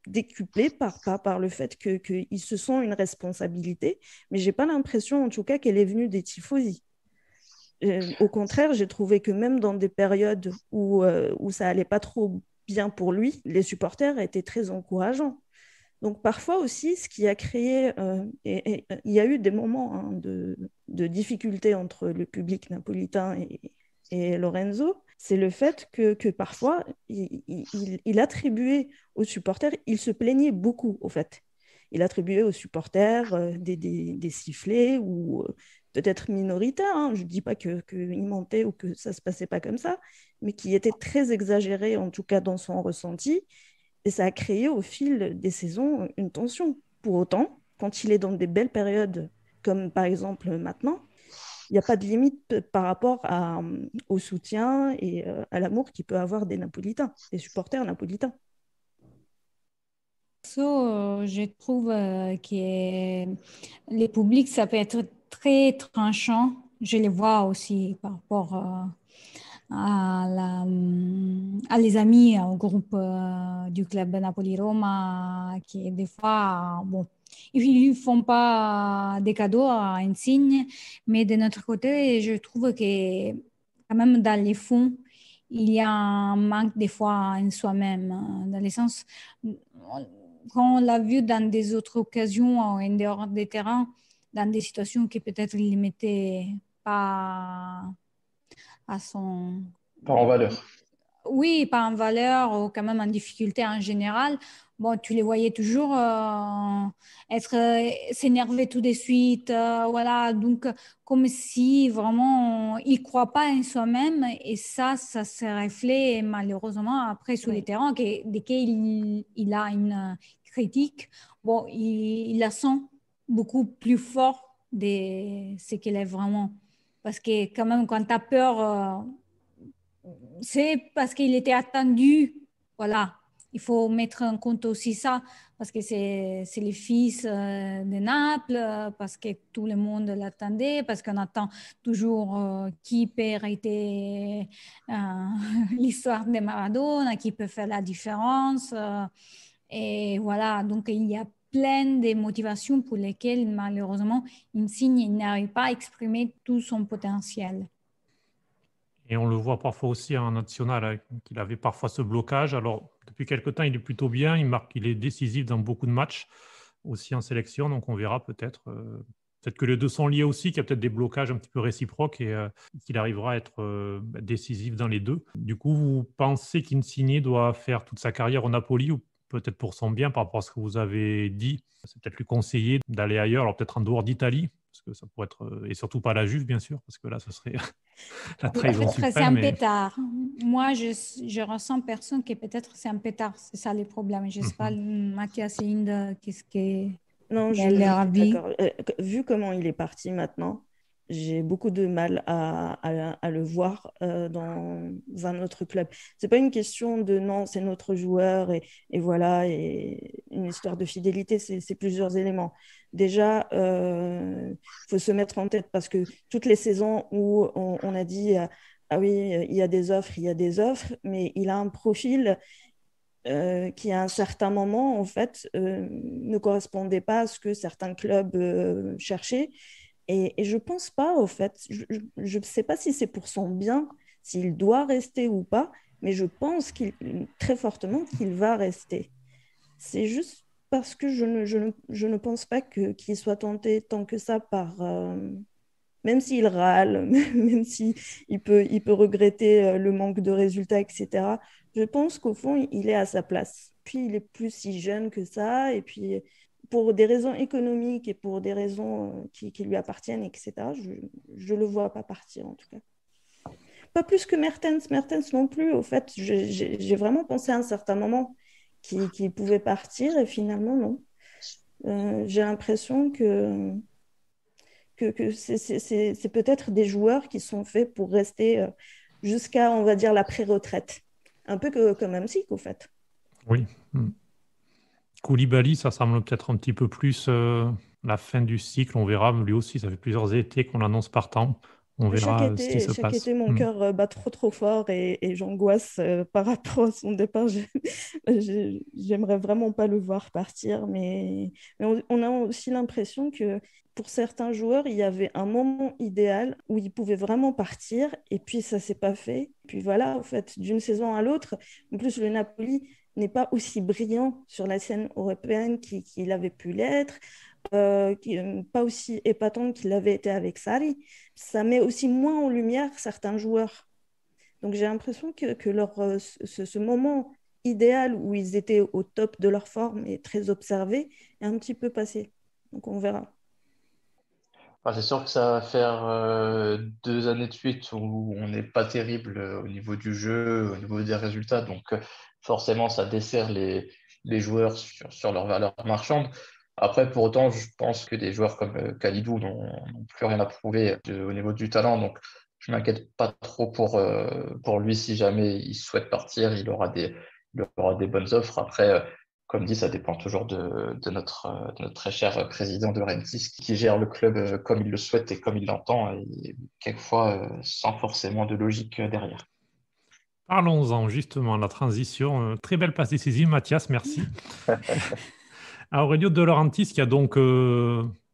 décuplée par le fait qu'il se sent une responsabilité, mais j'ai pas l'impression en tout cas qu'elle est venue des tifosi. Au contraire, j'ai trouvé que même dans des périodes où ça allait pas trop bien pour lui, les supporters étaient très encourageants. Donc parfois aussi, ce qui a créé, il y a eu des moments hein, de difficulté entre le public napolitain et Lorenzo, c'est le fait que parfois, il attribuait aux supporters, il se plaignait beaucoup au fait. Il attribuait aux supporters des sifflets ou peut-être minoritaire, hein, je ne dis pas qu'il mentait ou que ça ne se passait pas comme ça, mais qui était très exagéré, en tout cas dans son ressenti. Et ça a créé au fil des saisons une tension. Pour autant, quand il est dans des belles périodes, comme par exemple maintenant, il n'y a pas de limite par rapport au soutien et à l'amour qu'il peut avoir des Napolitains, des supporters napolitains. Je trouve que les publics, ça peut être très tranchant. Je les vois aussi par rapport à les amis au groupe du club Napoli-Roma qui des fois, bon, ils ne font pas des cadeaux à un signe, mais de notre côté, je trouve que quand même dans les fonds, il y a un manque des fois en soi-même, dans le sens, quand on l'a vu dans des autres occasions en dehors des terrains, dans des situations qui peut-être il ne les mettait pas à son... Pas en valeur. Oui, pas en valeur ou quand même en difficulté en général. Bon, tu les voyais toujours s'énerver tout de suite, voilà. Donc, comme si vraiment ils ne croient pas en soi-même et ça se reflète malheureusement après sur les Oui. terrains que dès qu'il a une critique, bon, il la sent beaucoup plus fort de ce qu'elle est vraiment. Parce que quand même, quand tu as peur, c'est parce qu'il était attendu. Voilà, il faut mettre en compte aussi ça, parce que c'est le fils de Naples, parce que tout le monde l'attendait, parce qu'on attend toujours qui peut arrêter l'histoire de Maradona, qui peut faire la différence. Et voilà, donc il y a plein de motivations pour lesquelles malheureusement Insigne n'arrive pas à exprimer tout son potentiel. Et on le voit parfois aussi en national, qu'il avait parfois ce blocage. Alors, depuis quelque temps, il est plutôt bien. Il est décisif dans beaucoup de matchs, aussi en sélection. Donc, on verra peut-être. Peut-être que les deux sont liés aussi, qu'il y a peut-être des blocages un petit peu réciproques et qu'il arrivera à être décisif dans les deux. Du coup, vous pensez qu'Insigne doit faire toute sa carrière au Napoli ou peut-être pour son bien par rapport à ce que vous avez dit? C'est peut-être lui conseiller d'aller ailleurs, alors peut-être en dehors d'Italie, parce que ça pourrait être, et surtout pas la Juve, bien sûr, parce que là, ce serait la trahison Peut-être c'est suprême. un Mais... pétard. Moi, je ressens personne que peut-être c'est un pétard. C'est ça le problème. Je ne sais pas, Mathias et Inde, qu'est-ce que Non, je leur suis avis. d'accord. Vu comment il est parti maintenant, j'ai beaucoup de mal à le voir dans un autre club. C'est pas une question de non, c'est notre joueur et voilà, et une histoire de fidélité, c'est plusieurs éléments. Déjà, faut se mettre en tête parce que toutes les saisons où on a dit ah oui, il y a des offres, il y a des offres, mais il a un profil qui à un certain moment, en fait, ne correspondait pas à ce que certains clubs cherchaient. Et je pense pas, au fait, je ne sais pas si c'est pour son bien, s'il doit rester ou pas, mais je pense très fortement qu'il va rester. C'est juste parce que je ne pense pas qu'il soit tenté tant que ça par, même s'il râle, même s'il il peut regretter le manque de résultats, etc., je pense qu'au fond, il est à sa place. Puis, il est plus si jeune que ça, et puis, pour des raisons économiques et pour des raisons qui lui appartiennent, etc., je ne le vois pas partir, en tout cas. Pas plus que Mertens. Mertens non plus, au fait, j'ai vraiment pensé à un certain moment qu'il pouvait partir, et finalement, non. J'ai l'impression que c'est peut-être des joueurs qui sont faits pour rester jusqu'à, on va dire, la pré-retraite. Un peu comme Hamsik, au fait. Oui. Koulibaly, ça semble peut-être un petit peu plus la fin du cycle. On verra. Lui aussi, ça fait plusieurs étés qu'on l'annonce partant. On verra ce qui se Chaque passe. été, mon cœur bat trop fort et j'angoisse par rapport à son départ. J'aimerais vraiment pas le voir partir, mais on a aussi l'impression que pour certains joueurs, il y avait un moment idéal où ils pouvaient vraiment partir et puis ça s'est pas fait. Puis voilà, en fait, d'une saison à l'autre, en plus le Napoli n'est pas aussi brillant sur la scène européenne qu'il avait pu l'être, pas aussi épatant qu'il avait été avec Sarri. Ça met aussi moins en lumière certains joueurs. Donc j'ai l'impression que ce moment idéal où ils étaient au top de leur forme et très observés est un petit peu passé. Donc on verra. C'est sûr que ça va faire 2 années de suite où on n'est pas terrible au niveau du jeu, au niveau des résultats. Donc, forcément, ça dessert les joueurs sur leur valeur marchande. Après, pour autant, je pense que des joueurs comme Kalidou n'ont plus rien à prouver au niveau du talent. Donc, je m'inquiète pas trop pour lui si jamais il souhaite partir. Il aura des bonnes offres. Après, comme dit, ça dépend toujours de notre très cher président de Rentis qui gère le club comme il le souhaite et comme il l'entend, et quelquefois sans forcément de logique derrière. Parlons-en justement, la transition. Très belle passe décisive, Mathias, merci. Aurelio De Laurentiis qui a donc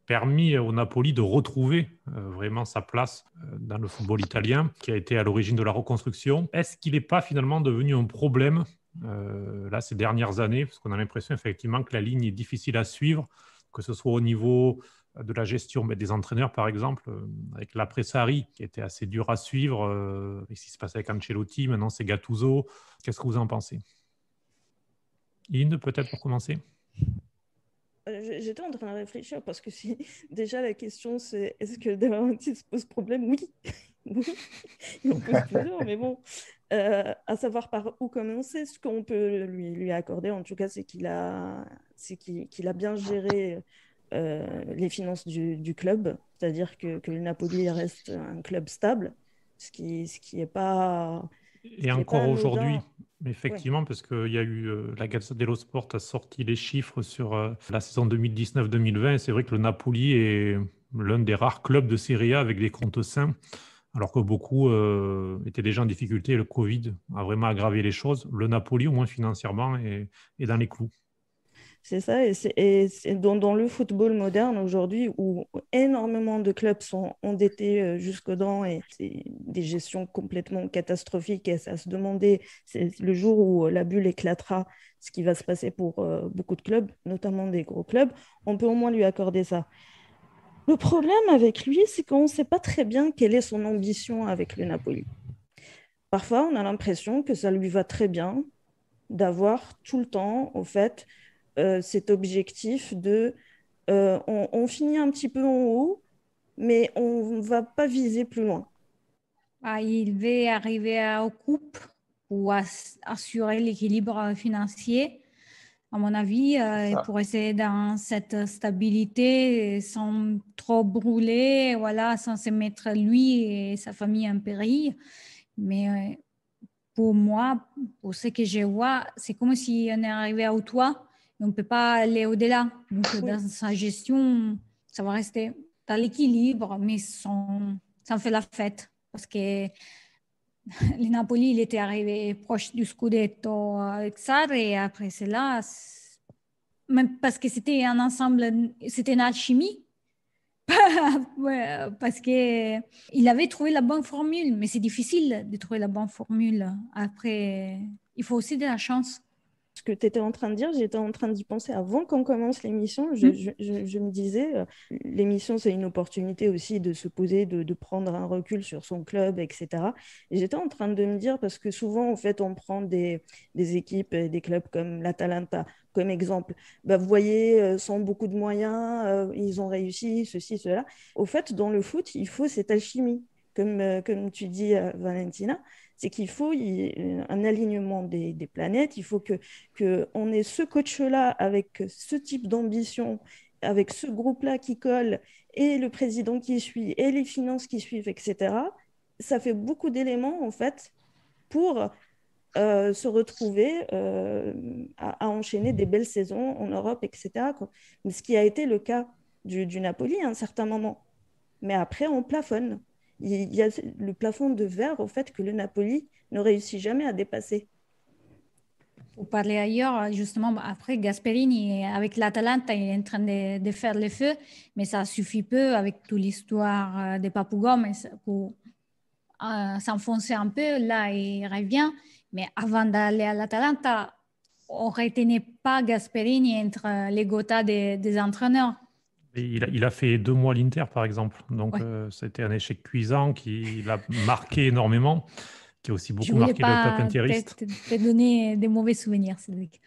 permis au Napoli de retrouver vraiment sa place dans le football italien, qui a été à l'origine de la reconstruction. Est-ce qu'il n'est pas finalement devenu un problème là ces dernières années, parce qu'on a l'impression effectivement que la ligne est difficile à suivre, que ce soit au niveau de la gestion des entraîneurs par exemple, avec l'après-Sarri qui était assez dur à suivre, et ce qui se passe avec Ancelotti, maintenant c'est Gattuso. Qu'est-ce que vous en pensez? Inde, peut-être pour commencer? J'étais en train de réfléchir parce que si déjà la question c'est est-ce que De Laurentiis pose problème? Oui, oui, il en pose plusieurs, mais bon, à savoir par où commencer, ce qu'on peut lui accorder en tout cas, c'est qu'il a bien géré les finances du club, c'est-à-dire que le Napoli reste un club stable, ce qui est pas, ce Et qui est pas encore aujourd'hui, anodin. Ouais. effectivement, parce qu'il y a eu la Gazzetta dello Sport a sorti les chiffres sur la saison 2019-2020. C'est vrai que le Napoli est l'un des rares clubs de Serie A avec des comptes sains, alors que beaucoup étaient déjà en difficulté. Le Covid a vraiment aggravé les choses. Le Napoli, au moins financièrement, est dans les clous. C'est ça, et c'est dans le football moderne aujourd'hui où énormément de clubs sont endettés jusqu'aux dents et c'est des gestions complètement catastrophiques et à se demander c'est le jour où la bulle éclatera ce qui va se passer pour beaucoup de clubs, notamment des gros clubs, on peut au moins lui accorder ça. Le problème avec lui, c'est qu'on ne sait pas très bien quelle est son ambition avec le Napoli. Parfois, on a l'impression que ça lui va très bien d'avoir tout le temps, au fait, cet objectif de on finit un petit peu en haut, mais on ne va pas viser plus loin. Il veut arriver aux coupes pour assurer l'équilibre financier, à mon avis, pour rester dans cette stabilité sans trop brûler, voilà, sans se mettre lui et sa famille en péril. Mais pour moi, pour ce que je vois, c'est comme si on est arrivé au toit et on ne peut pas aller au-delà. Donc, Oui. dans sa gestion, ça va rester dans l'équilibre, mais sans faire la fête. Parce que le Napoli, il était arrivé proche du Scudetto avec ça, et après cela, même parce que c'était un ensemble, c'était une alchimie. Ouais, parce qu'il avait trouvé la bonne formule, mais c'est difficile de trouver la bonne formule. Après, il faut aussi de la chance. Ce que tu étais en train de dire, j'étais en train d'y penser avant qu'on commence l'émission. Je me disais, l'émission, c'est une opportunité aussi de se poser, de prendre un recul sur son club, etc. Et j'étais en train de me dire, parce que souvent, en fait, on prend des équipes, des clubs comme l'Atalanta comme exemple. Bah, vous voyez, sans beaucoup de moyens, ils ont réussi, ceci, cela. Au fait, dans le foot, il faut cette alchimie. Comme tu dis, Valentina, c'est qu'il faut un alignement des planètes. Il faut qu'on ait ce coach-là avec ce type d'ambition, avec ce groupe-là qui colle, et le président qui suit, et les finances qui suivent, etc. Ça fait beaucoup d'éléments, en fait, pour se retrouver à enchaîner des belles saisons en Europe, etc. Ce qui a été le cas du Napoli à un certain moment. Mais après, on plafonne. Il y a le plafond de verre, au fait, que le Napoli ne réussit jamais à dépasser. Pour parler ailleurs, justement, après Gasperini, avec l'Atalanta, il est en train de faire le feu, mais ça suffit peu avec toute l'histoire des Papou mais pour s'enfoncer un peu. Là, il revient. Mais avant d'aller à l'Atalanta, on ne retenait pas Gasperini entre les gotas des entraîneurs. Et il a fait 2 mois à l'Inter, par exemple. Donc, Ouais. c'était un échec cuisant qui l'a marqué énormément. qui a aussi Je beaucoup voulais marqué le peuple pas intériste. te donner des mauvais souvenirs, Cédric.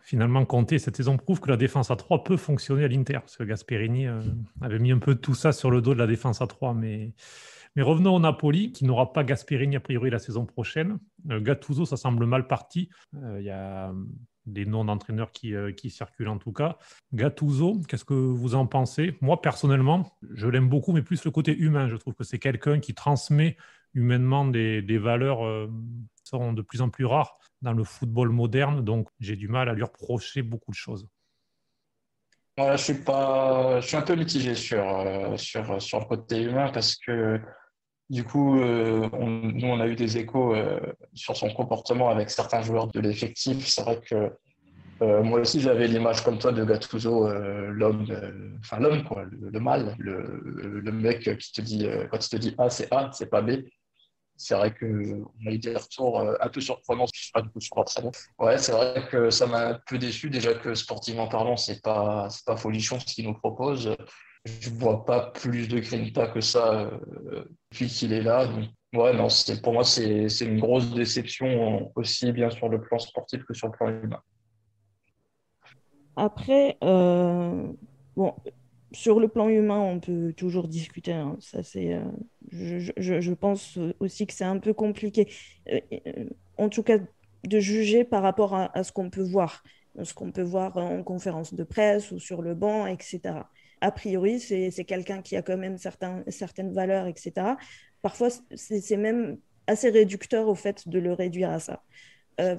Finalement, Conte, cette saison prouve que la défense à 3 peut fonctionner à l'Inter, parce que Gasperini avait mis un peu tout ça sur le dos de la défense à 3. Mais revenons au Napoli, qui n'aura pas Gasperini a priori la saison prochaine. Gattuso, ça semble mal parti. Il y a des noms d'entraîneurs qui circulent en tout cas. Gattuso, qu'est-ce que vous en pensez? Moi, personnellement, je l'aime beaucoup, mais plus le côté humain. Je trouve que c'est quelqu'un qui transmet humainement des valeurs qui sont de plus en plus rares dans le football moderne. Donc, j'ai du mal à lui reprocher beaucoup de choses. Voilà, je suis un peu mitigé sur le côté humain parce que du coup, nous, on a eu des échos sur son comportement avec certains joueurs de l'effectif. C'est vrai que moi aussi, j'avais l'image comme toi de Gattuso, l'homme, enfin l'homme, quoi, le mâle, le mec qui te dit, quand il te dit A, c'est pas B. C'est vrai qu'on a eu des retours un peu surprenants, je sais pas du coup sur l'entraînement. Ouais, c'est vrai que ça m'a un peu déçu. Déjà que sportivement parlant, c'est pas folichon ce qu'il nous propose. Je vois pas plus de grinta que ça depuis qu'il est là. Donc, ouais, non, pour moi, c'est une grosse déception, aussi bien sur le plan sportif que sur le plan humain. Après, bon, sur le plan humain, on peut toujours discuter, hein. Ça, je pense aussi que c'est un peu compliqué. En tout cas, de juger par rapport à ce qu'on peut voir, ce qu'on peut voir en conférence de presse ou sur le banc, etc. A priori, c'est quelqu'un qui a quand même certaines valeurs, etc. Parfois, c'est même assez réducteur au fait de le réduire à ça.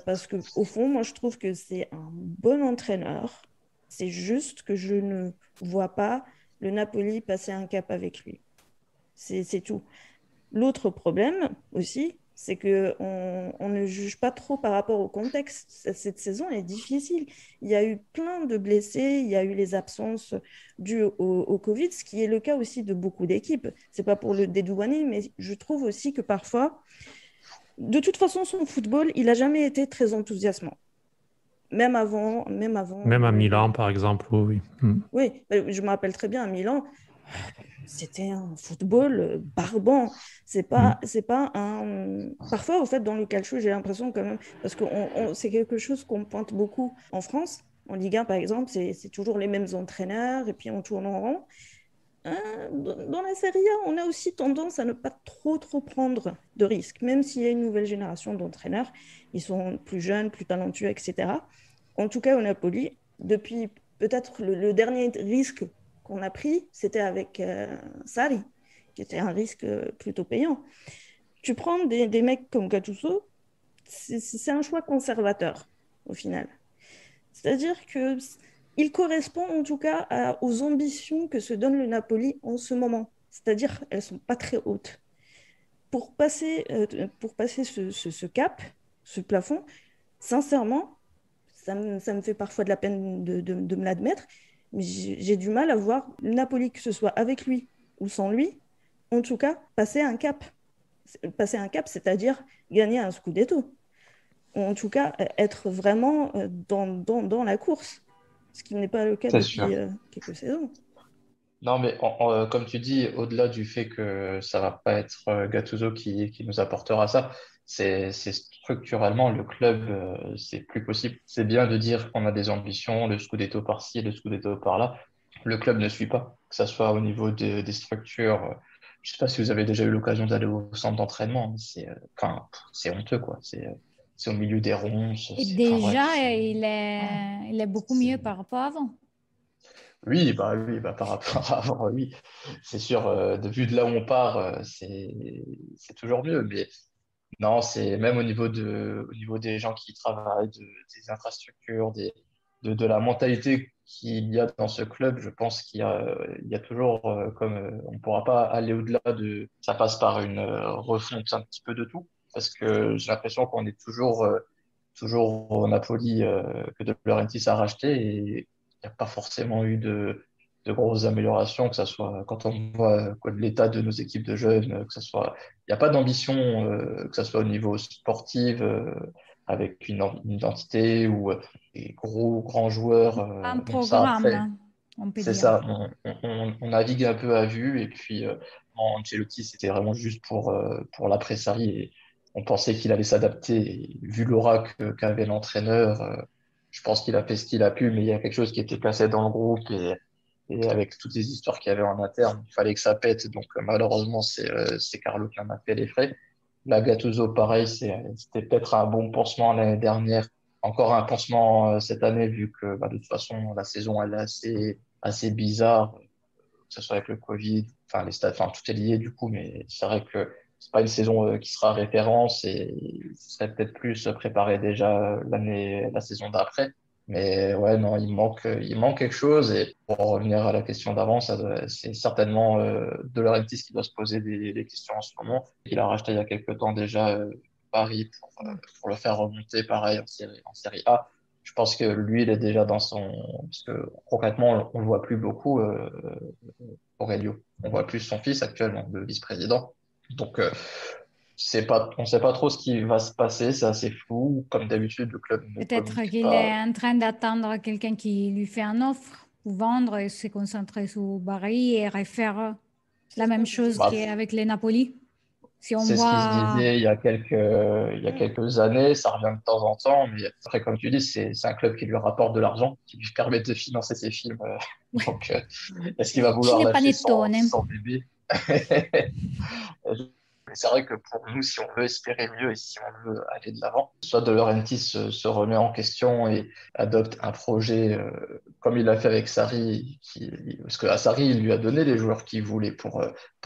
Parce que au fond, moi, je trouve que c'est un bon entraîneur. C'est juste que je ne vois pas le Napoli passer un cap avec lui. C'est tout. L'autre problème aussi, c'est que on ne juge pas trop par rapport au contexte. Cette saison est difficile. Il y a eu plein de blessés, il y a eu les absences dues au Covid, ce qui est le cas aussi de beaucoup d'équipes. C'est pas pour le dédouaner, mais je trouve aussi que parfois, de toute façon, son football, il n'a jamais été très enthousiasmant. Même avant Même à Milan, par exemple, oui. Oui, je me rappelle très bien à Milan, c'était un football barbant. C'est pas un. Parfois, au fait, dans le calcio, j'ai l'impression quand même, parce que c'est quelque chose qu'on pointe beaucoup en France. En Ligue 1, par exemple, c'est toujours les mêmes entraîneurs et puis on tourne en rond. Dans la Serie A, on a aussi tendance à ne pas trop prendre de risques, même s'il y a une nouvelle génération d'entraîneurs. Ils sont plus jeunes, plus talentueux, etc. En tout cas, au Napoli, depuis peut-être le dernier risque qu'on a pris, c'était avec Sarri, qui était un risque plutôt payant. Tu prends des mecs comme Gattuso, c'est un choix conservateur, au final. C'est-à-dire qu'il correspond en tout cas aux ambitions que se donne le Napoli en ce moment. C'est-à-dire qu'elles ne sont pas très hautes. Pour passer ce cap, ce plafond, sincèrement, ça me fait parfois de la peine de me l'admettre, mais j'ai du mal à voir le Napoli, que ce soit avec lui ou sans lui, en tout cas, passer un cap. Passer un cap, c'est-à-dire gagner un scudetto. Ou en tout cas, être vraiment dans la course, ce qui n'est pas le cas C'est sûr. depuis quelques saisons. Non, mais comme tu dis, au-delà du fait que ça va pas être Gattuso qui nous apportera ça, c'est structurellement le club, c'est plus possible. C'est bien de dire qu'on a des ambitions, le Scudetto par-ci, le Scudetto par-là. Le club ne suit pas, que ça soit au niveau des structures. Je sais pas si vous avez déjà eu l'occasion d'aller au centre d'entraînement, mais enfin, c'est honteux, quoi. C'est au milieu des ronces, Et enfin bref, déjà, il est beaucoup mieux c'est- par rapport à avant. oui, bah, par rapport à avant, oui, c'est sûr, de vue de là où on part, c'est toujours mieux. Mais non, c'est même au niveau des gens qui y travaillent, des infrastructures, de la mentalité qu'il y a dans ce club. Je pense qu'il y a toujours, comme on ne pourra pas aller au-delà ça passe par une refonte un petit peu de tout, parce que j'ai l'impression qu'on est toujours au Napoli, que De Laurentiis a racheté, et il n'y a pas forcément eu de grosses améliorations, que ce soit quand on voit quoi, de l'état de nos équipes de jeunes, il n'y a pas d'ambition, que ce soit au niveau sportif, avec une identité ou des grands joueurs. Un Bon, ça, programme, après, hein, on peut c'est dire. ça, on navigue un peu à vue, et puis Ancelotti, c'était vraiment juste pour l'après Sarri, On pensait qu'il allait s'adapter. Et vu l'aura qu'avait l'entraîneur, je pense qu'il a fait ce qu'il a pu, mais il y a quelque chose qui était cassé dans le groupe et avec toutes les histoires qu'il y avait en interne, il fallait que ça pète. Donc malheureusement, c'est Carlo qui en a fait les frais. La Gattuso, pareil, c'était peut-être un bon pansement l'année dernière. Encore un pansement cette année, vu que de toute façon, la saison, elle est assez bizarre, que ce soit avec le Covid, enfin, les stades, enfin, tout est lié du coup, mais c'est vrai que c'est pas une saison qui sera référence et il serait peut-être plus préparé déjà la saison d'après. Mais ouais, non, il manque quelque chose. Et pour revenir à la question d'avant, c'est certainement De Laurentiis qui doit se poser des questions en ce moment. Il a racheté il y a quelques temps déjà Paris pour le faire remonter pareil en série A. Je pense que lui, il est déjà dans son. Parce que concrètement, on le voit plus beaucoup, Aurelio. On voit plus son fils actuellement, le vice-président. Donc, on ne sait pas trop ce qui va se passer, c'est assez flou. Comme d'habitude, le club ne Peut-être communique qu'il est pas. en train d'attendre quelqu'un qui lui fait une offre pour vendre et se concentrer sur Barry et refaire la même chose Bah, qu'avec les Napoli. Si on c'est ce qui se voit, disait il y a quelques années, ça revient de temps en temps, mais après, comme tu dis, c'est un club qui lui rapporte de l'argent, qui lui permet de financer ses films. Donc, est-ce qu'il va vouloir lâcher son, Cinepanettone. son bébé? Mais c'est vrai que pour nous, si on veut espérer mieux et si on veut aller de l'avant, soit De Laurentiis se remet en question et adopte un projet comme il l'a fait avec Sarri, parce que à Sarri, il lui a donné les joueurs qu'il voulait pour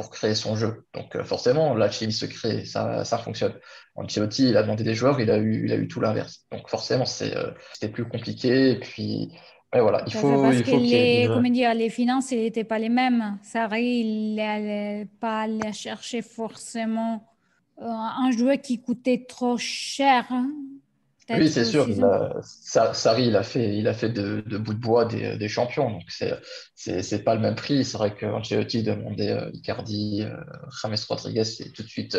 créer son jeu. Donc forcément, la chimie se crée, ça fonctionne. Ancelotti, il a demandé des joueurs, il a eu tout l'inverse. Donc forcément, c'était plus compliqué. Et puis, ouais, voilà, il Tout à fait, faut, parce il que faut qu'il y ait les, déjà. comment dire, les finances n'étaient pas les mêmes. Sarri, il n'allait pas aller chercher forcément un joueur qui coûtait trop cher, hein. Oui, Peut-être c'est sûr. aussi. Sarri, il a fait de bout de bois des champions. Donc, c'est pas le même prix. C'est vrai que Ancelotti demandait Icardi, James Rodriguez, c'est tout de suite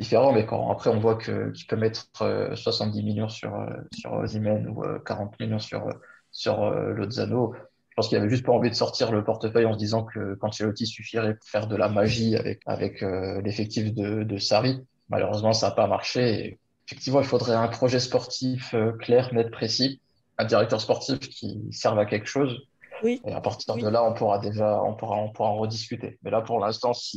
différent. Mais quand après, on voit qu'il peut mettre 70 millions sur Osimhen ou 40 millions sur Lozano, je pense qu'il avait juste pas envie de sortir le portefeuille en se disant que qu'Ancelotti suffirait pour faire de la magie avec l'effectif de Sarri. Malheureusement, ça n'a pas marché. Effectivement, il faudrait un projet sportif clair, net, précis, un directeur sportif qui serve à quelque chose. Oui, Et à partir de oui. là, on pourra en rediscuter. Mais là, pour l'instant, parce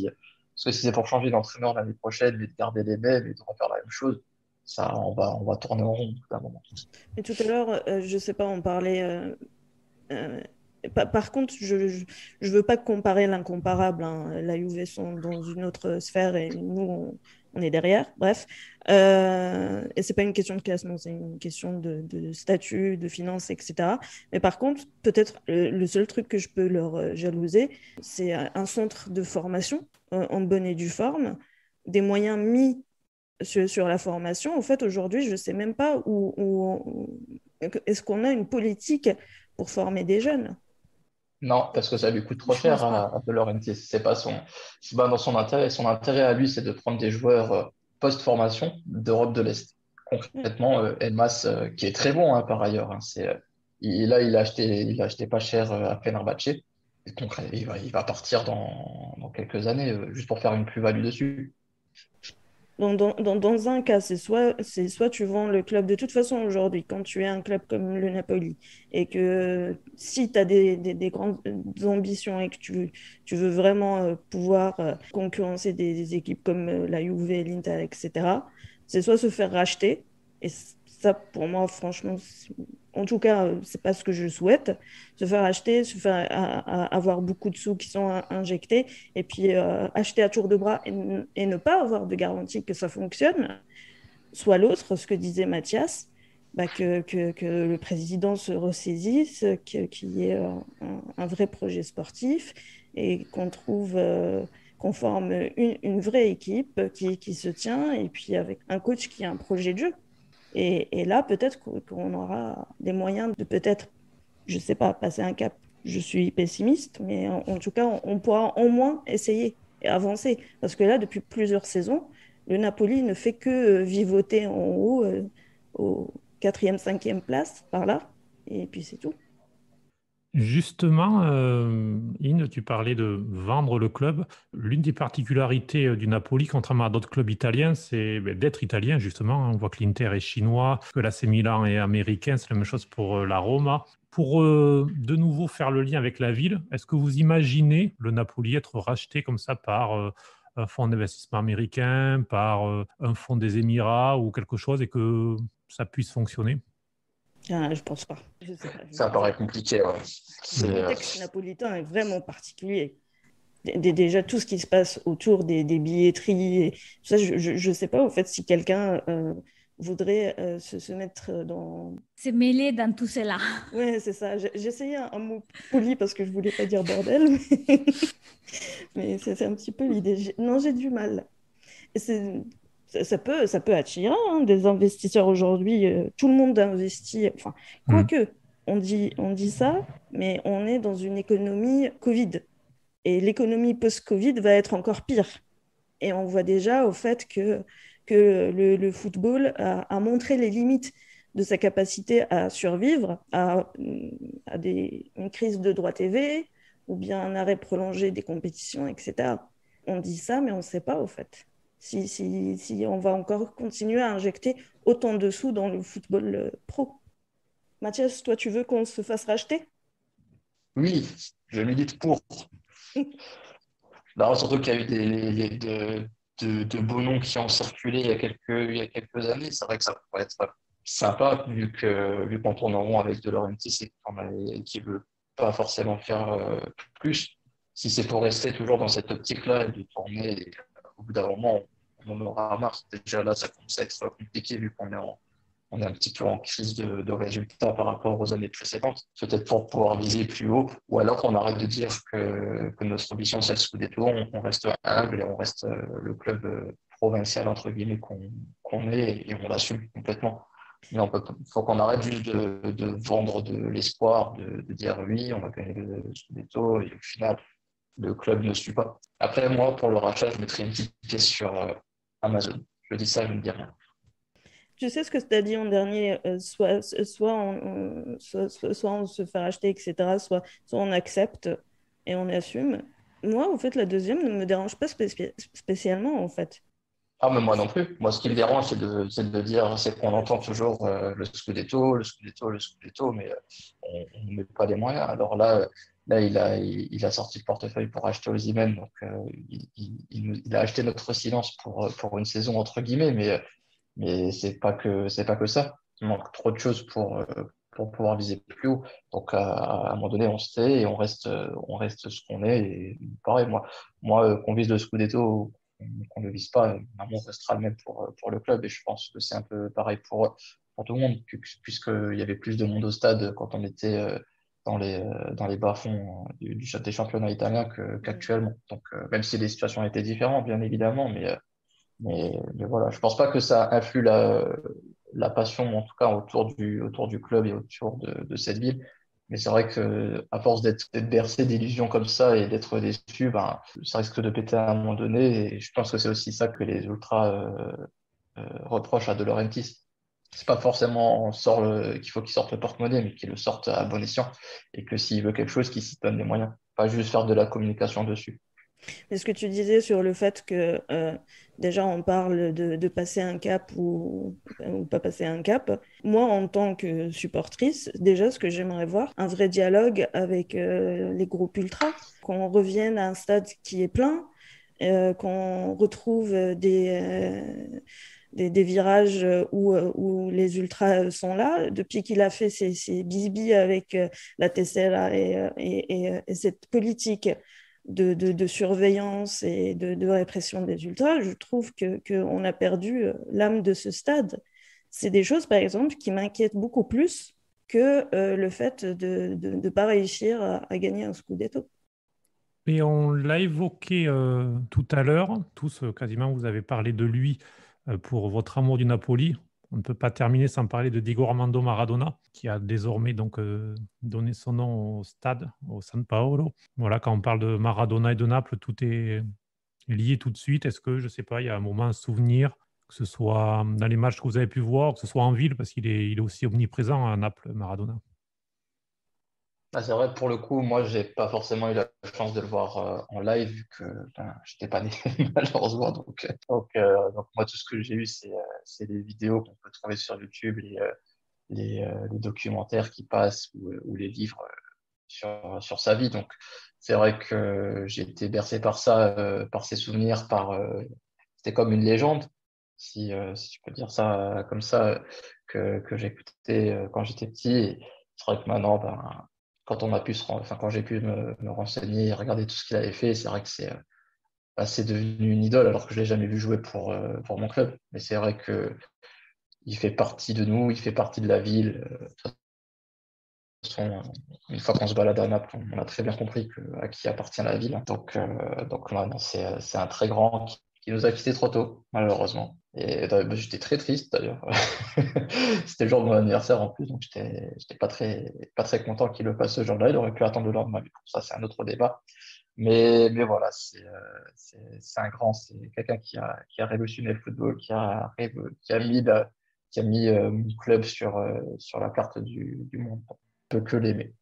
que si c'est pour changer d'entraîneur l'année prochaine, mais de garder les mêmes et de refaire la même chose, ça, on va tourner en rond à un moment. Et tout à l'heure, je sais pas, on parlait. Euh, par contre, je veux pas comparer l'incomparable, hein. La Juve sont dans une autre sphère et nous, on est derrière. Bref. Et c'est pas une question de classement, c'est une question de statut, de finances, etc. Mais par contre, peut-être le seul truc que je peux leur jalouser, c'est un centre de formation en bonne et due forme, des moyens mis sur la formation. En fait, aujourd'hui, je ne sais même pas est-ce qu'on a une politique pour former des jeunes. Non, parce que ça lui coûte trop Je cher pense pas. à De Laurentiis. C'est pas dans son intérêt. Son intérêt à lui, c'est de prendre des joueurs post-formation d'Europe de l'Est. Ouais. Concrètement, Elmas, qui est très bon hein, par ailleurs, hein, là, il a acheté pas cher à Fenerbahçe. Et il va partir dans quelques années juste pour faire une plus-value dessus. Dans un cas, c'est soit tu vends le club. De toute façon, aujourd'hui, quand tu es un club comme le Napoli et que si tu as des grandes ambitions et que tu veux vraiment pouvoir concurrencer des équipes comme la Juve, l'Inter, etc., c'est soit se faire racheter, et ça, pour moi, franchement, en tout cas, c'est pas ce que je souhaite, se faire acheter, se faire avoir beaucoup de sous qui sont injectés et puis acheter à tour de bras et ne pas avoir de garantie que ça fonctionne, soit l'autre, ce que disait Mathias, bah, que le président se ressaisisse, qu'il y ait un vrai projet sportif et qu'on forme une vraie équipe qui se tient et puis avec un coach qui a un projet de jeu. Et là, peut-être qu'on aura des moyens de peut-être, je ne sais pas, passer un cap. Je suis pessimiste, mais en tout cas, on pourra au moins essayer et avancer. Parce que là, depuis plusieurs saisons, le Napoli ne fait que vivoter en haut, au quatrième, cinquième place, par là. Et puis c'est tout. Justement, Ine, tu parlais de vendre le club. L'une des particularités du Napoli, contrairement à d'autres clubs italiens, c'est d'être italien, justement. On voit que l'Inter est chinois, que l'AC Milan est américain, c'est la même chose pour la Roma. Pour de nouveau faire le lien avec la ville, est-ce que vous imaginez le Napoli être racheté comme ça par un fonds d'investissement américain, par un fonds des Émirats ou quelque chose et que ça puisse fonctionner? Ah, je pense pas. Je sais pas. Ça paraît compliqué, ouais. Le contexte napolitain est vraiment particulier. Déjà, tout ce qui se passe autour des billetteries, ça, je sais pas, en fait, si quelqu'un voudrait se mettre dans... Se mêler dans tout cela. Ouais, c'est ça. J'essayais un mot poli parce que je voulais pas dire bordel, mais c'est un petit peu l'idée. Non, j'ai du mal. Et ça peut attirer hein, des investisseurs aujourd'hui. Tout le monde investit. Enfin, quoique, on dit ça, mais on est dans une économie Covid. Et l'économie post-Covid va être encore pire. Et on voit déjà au fait que le football a montré les limites de sa capacité à survivre à une crise de droit TV ou bien un arrêt prolongé des compétitions, etc. On dit ça, mais on ne sait pas au fait. Si on va encore continuer à injecter autant de sous dans le football pro. Mathias, toi, tu veux qu'on se fasse racheter? Oui, je milite pour. Non, surtout qu'il y a eu de beaux noms qui ont circulé il y a quelques années. C'est vrai que ça pourrait être sympa, vu qu'on tourne en rond avec De Laurentiis et qu'il ne veut pas forcément faire plus. Si c'est pour rester toujours dans cette optique-là et de tourner, et, au bout d'un moment, on en aura marre. Déjà là, ça commence à être compliqué vu on est un petit peu en crise de résultats par rapport aux années précédentes, peut-être pour pouvoir viser plus haut, ou alors on arrête de dire que notre ambition c'est le Scudetto, on reste humble et on reste le club provincial entre guillemets qu'on est et on l'assume complètement. Mais il faut qu'on arrête juste de vendre de l'espoir, de dire oui, on va gagner le Scudetto et au final, le club ne suit pas. Après, moi, pour le rachat, je mettrais une petite pièce sur Amazon. Je dis ça, je ne dis rien. Tu sais ce que tu as dit en dernier, soit on se fait racheter, etc., soit on accepte et on assume. Moi, en fait, la deuxième ne me dérange pas spécialement, en fait. Ah, mais moi non plus. Moi, ce qui me dérange, c'est de dire, c'est qu'on entend toujours le Scudetto, le Scudetto, le Scudetto, mais on ne met pas les moyens. Alors là il a sorti le portefeuille pour acheter Osimhen, donc il a acheté notre silence pour une saison, entre guillemets, mais c'est pas que ça. Il manque trop de choses pour pouvoir viser plus haut. Donc, à un moment donné, on se tait et on reste ce qu'on est. Et pareil, qu'on vise le Scudetto ou qu'on ne le vise pas, on restera le même pour le club. Et je pense que c'est un peu pareil pour tout le monde, puisqu'il y avait plus de monde au stade quand on était dans les bas-fonds des championnats italiens qu'actuellement. Donc, même si les situations étaient différentes, bien évidemment, mais voilà, je pense pas que ça influe la passion, en tout cas autour du club et autour de cette ville. Mais c'est vrai que à force d'être bercé d'illusions comme ça et d'être déçu, ben, ça risque de péter à un moment donné. Et je pense que c'est aussi ça que les ultras reprochent à De Laurentiis. C'est pas forcément qu'il faut qu'il sorte le porte-monnaie, mais qu'il le sorte à bon escient. Et que s'il veut quelque chose, qu'il s'y donne les moyens. Pas juste faire de la communication dessus. Mais ce que tu disais sur le fait que déjà on parle de passer un cap ou pas passer un cap, moi en tant que supportrice, déjà ce que j'aimerais voir, un vrai dialogue avec les groupes ultras, qu'on revienne à un stade qui est plein, qu'on retrouve des virages où les ultras sont là. Depuis qu'il a fait ses bisbis avec la Tessera et cette politique de surveillance et de répression des ultras, je trouve qu'on a perdu l'âme de ce stade. C'est des choses, par exemple, qui m'inquiètent beaucoup plus que le fait de ne pas réussir à gagner un Scudetto. Et on l'a évoqué tout à l'heure, tous quasiment, vous avez parlé de lui pour votre amour du Napoli. On ne peut pas terminer sans parler de Diego Armando Maradona, qui a désormais donc donné son nom au stade, au San Paolo. Voilà, quand on parle de Maradona et de Naples, tout est lié tout de suite. Est-ce que, je ne sais pas, il y a un moment, un souvenir, que ce soit dans les matchs que vous avez pu voir, que ce soit en ville, parce qu'il est aussi omniprésent à Naples, Maradona? C'est vrai, pour le coup, moi, j'ai pas forcément eu la chance de le voir en live, vu que j'étais pas né, malheureusement. Donc, moi, tout ce que j'ai eu, c'est les vidéos qu'on peut trouver sur YouTube, les documentaires qui passent ou les livres sur sa vie. Donc, c'est vrai que j'ai été bercé par ça, par ses souvenirs, c'était comme une légende, si tu peux dire ça comme ça, que j'écoutais quand j'étais petit. Et c'est vrai que maintenant, quand on a pu enfin, quand j'ai pu me renseigner et regarder tout ce qu'il avait fait, c'est vrai que c'est devenu une idole, alors que je l'ai jamais vu jouer pour mon club. Mais c'est vrai que il fait partie de nous, il fait partie de la ville. De toute façon, une fois qu'on se balade à Naples, on a très bien compris à qui appartient la ville. Donc ouais, non, c'est un très grand qui nous a quittés trop tôt, malheureusement. Et j'étais très triste d'ailleurs. C'était le jour de mon anniversaire en plus, donc j'étais pas très content qu'il le passe ce jour-là. Il aurait pu attendre le lendemain, mais pour ça, c'est un autre débat. Mais voilà, c'est un grand, c'est quelqu'un qui a révolutionné le football, qui a mis mon club sur la carte du monde. On peut que l'aimer.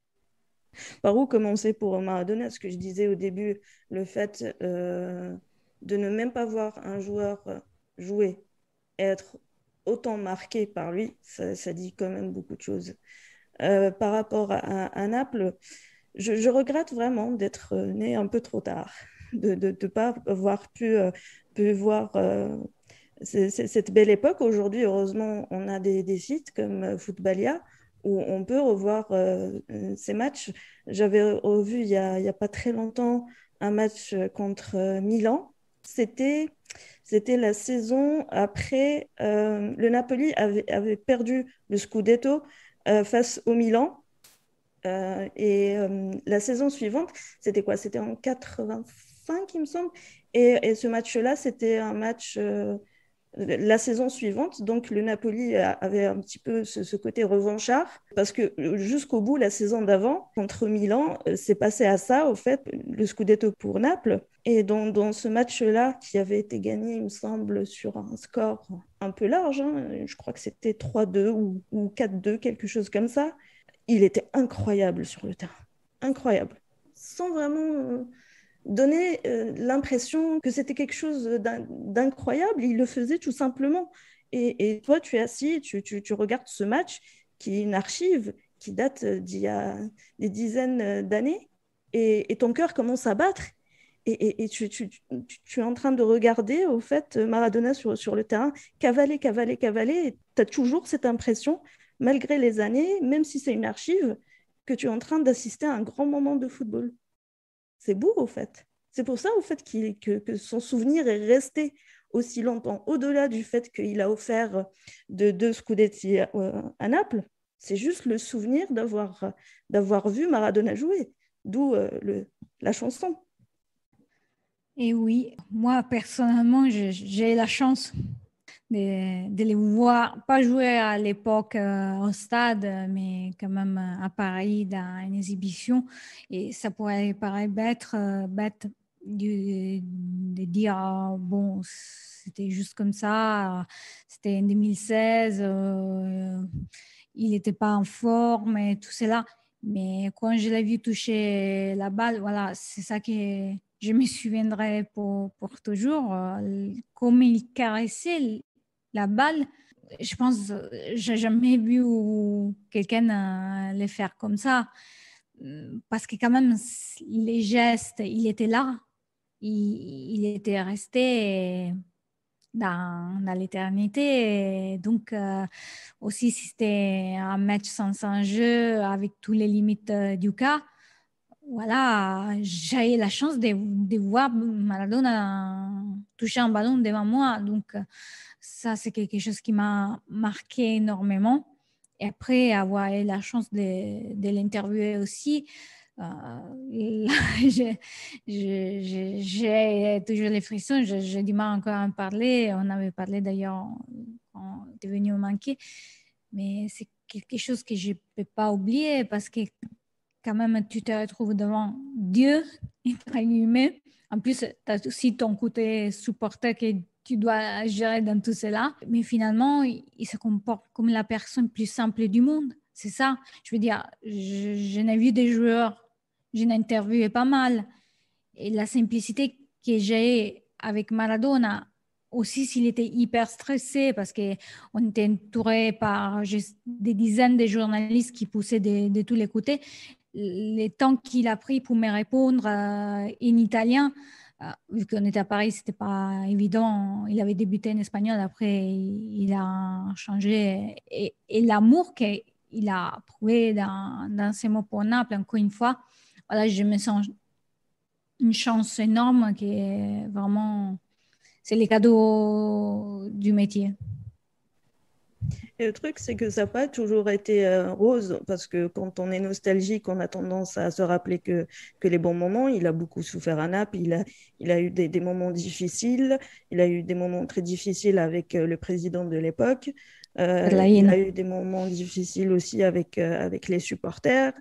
Par où commencer pour Maradona? Ce que je disais au début, le fait de ne même pas voir un joueur jouer et être autant marqué par lui, ça dit quand même beaucoup de choses. Par rapport à Naples, je regrette vraiment d'être né un peu trop tard, de ne pas avoir pu voir cette belle époque. Aujourd'hui, heureusement, on a des sites comme Footballia où on peut revoir ces matchs. J'avais revu il y a pas très longtemps un match contre Milan. C'était, c'était la saison après, le Napoli avait perdu le Scudetto face au Milan. La saison suivante, c'était quoi? C'était en 85, il me semble. Et ce match-là, c'était un match la saison suivante. Donc, le Napoli avait un petit peu ce côté revanchard parce que jusqu'au bout, la saison d'avant, contre Milan, c'est passé à ça, au fait, le Scudetto pour Naples. Et dans ce match-là, qui avait été gagné, il me semble, sur un score un peu large, hein, je crois que c'était 3-2 ou 4-2, quelque chose comme ça, il était incroyable sur le terrain. Incroyable. Sans vraiment donner l'impression que c'était quelque chose d'incroyable. Il le faisait tout simplement. Et toi, tu es assis, tu regardes ce match qui est une archive qui date d'il y a des dizaines d'années et ton cœur commence à battre. Et tu es en train de regarder, au fait, Maradona sur le terrain, cavaler, cavaler, cavaler. Et tu as toujours cette impression, malgré les années, même si c'est une archive, que tu es en train d'assister à un grand moment de football. C'est beau, au fait. C'est pour ça, au fait, que son souvenir est resté aussi longtemps, au-delà du fait qu'il a offert de 2 Scudetti à Naples. C'est juste le souvenir d'avoir vu Maradona jouer, d'où la chanson. Et oui, moi personnellement, j'ai la chance de les voir, pas jouer à l'époque au stade, mais quand même à Paris dans une exhibition. Et ça pourrait paraître bête de dire, ah, bon, c'était juste comme ça, c'était en 2016, il n'était pas en forme et tout cela. Mais quand je l'ai vu toucher la balle, voilà, c'est ça que je me souviendrai pour toujours. Comme il caressait la balle, je pense, j'ai jamais vu quelqu'un le faire comme ça. Parce que quand même, les gestes, il était là. Il était resté dans l'éternité. Donc, aussi, si c'était un match sans enjeu, avec toutes les limites du cas, voilà, j'ai eu la chance de voir Maradona toucher un ballon devant moi. Donc, ça, c'est quelque chose qui m'a marqué énormément. Et après avoir eu la chance de l'interviewer aussi, j'ai toujours les frissons, j'ai du mal encore à en parler. On avait parlé d'ailleurs quand tu es venu me manquer, mais c'est quelque chose que je ne peux pas oublier parce que quand même, tu te retrouves devant Dieu, entre guillemets. En plus, tu as aussi ton côté supporter que tu dois gérer dans tout cela. Mais finalement, il se comporte comme la personne plus simple du monde. c'est ça. Je veux dire, j'en ai vu des joueurs, j'en ai interviewé pas mal. Et la simplicité que j'ai avec Maradona, aussi s'il était hyper stressé parce qu'on était entouré par des dizaines de journalistes qui poussaient de tous les côtés, le temps qu'il a pris pour me répondre en italien, vu qu'on était à Paris, c'était pas évident. Il avait débuté en espagnol, après il a changé. Et l'amour qu'il a prouvé dans ses mots pour Naples, encore une fois, voilà, je me sens une chance énorme qui est vraiment, c'est les cadeaux du métier. Et le truc, c'est que ça n'a pas toujours été rose, parce que quand on est nostalgique, on a tendance à se rappeler que les bons moments. Il a beaucoup souffert à Naples, il a eu des moments difficiles, il a eu des moments très difficiles avec le président de l'époque. Il a eu des moments difficiles aussi avec les supporters.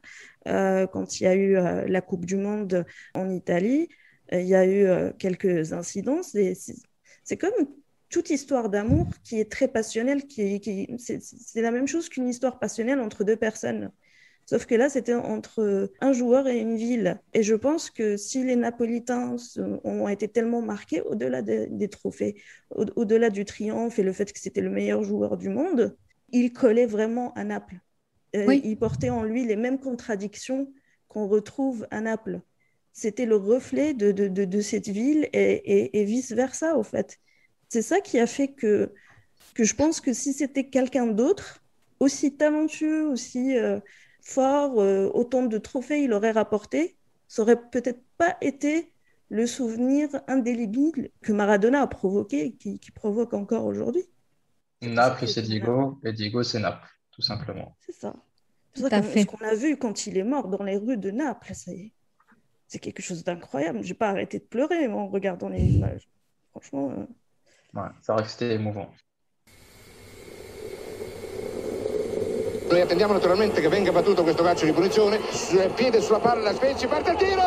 Quand il y a eu la Coupe du Monde en Italie, il y a eu quelques incidents. C'est comme toute histoire d'amour qui est très passionnelle, c'est la même chose qu'une histoire passionnelle entre deux personnes. Sauf que là, c'était entre un joueur et une ville. Et je pense que si les Napolitains ont été tellement marqués, au-delà des trophées, au-delà du triomphe et le fait que c'était le meilleur joueur du monde, il collait vraiment à Naples. Oui. Il portait en lui les mêmes contradictions qu'on retrouve à Naples. C'était le reflet de cette ville et vice-versa, au fait. C'est ça qui a fait que je pense que si c'était quelqu'un d'autre, aussi talentueux, aussi fort, autant de trophées il aurait rapporté, ça aurait peut-être pas été le souvenir indélébile que Maradona a provoqué, qui provoque encore aujourd'hui. Naples, c'est Diego, et Diego, c'est Naples, tout simplement. C'est ça. C'est ça ce qu'on a vu quand il est mort dans les rues de Naples, c'est quelque chose d'incroyable. J'ai pas arrêté de pleurer en regardant les images. Franchement... Ouais, c'est vrai que c'était émouvant. Noi attendiamo naturalmente che venga battuto questo calcio di punizione, sul piede sulla palla, Spezzi, parte il tiro,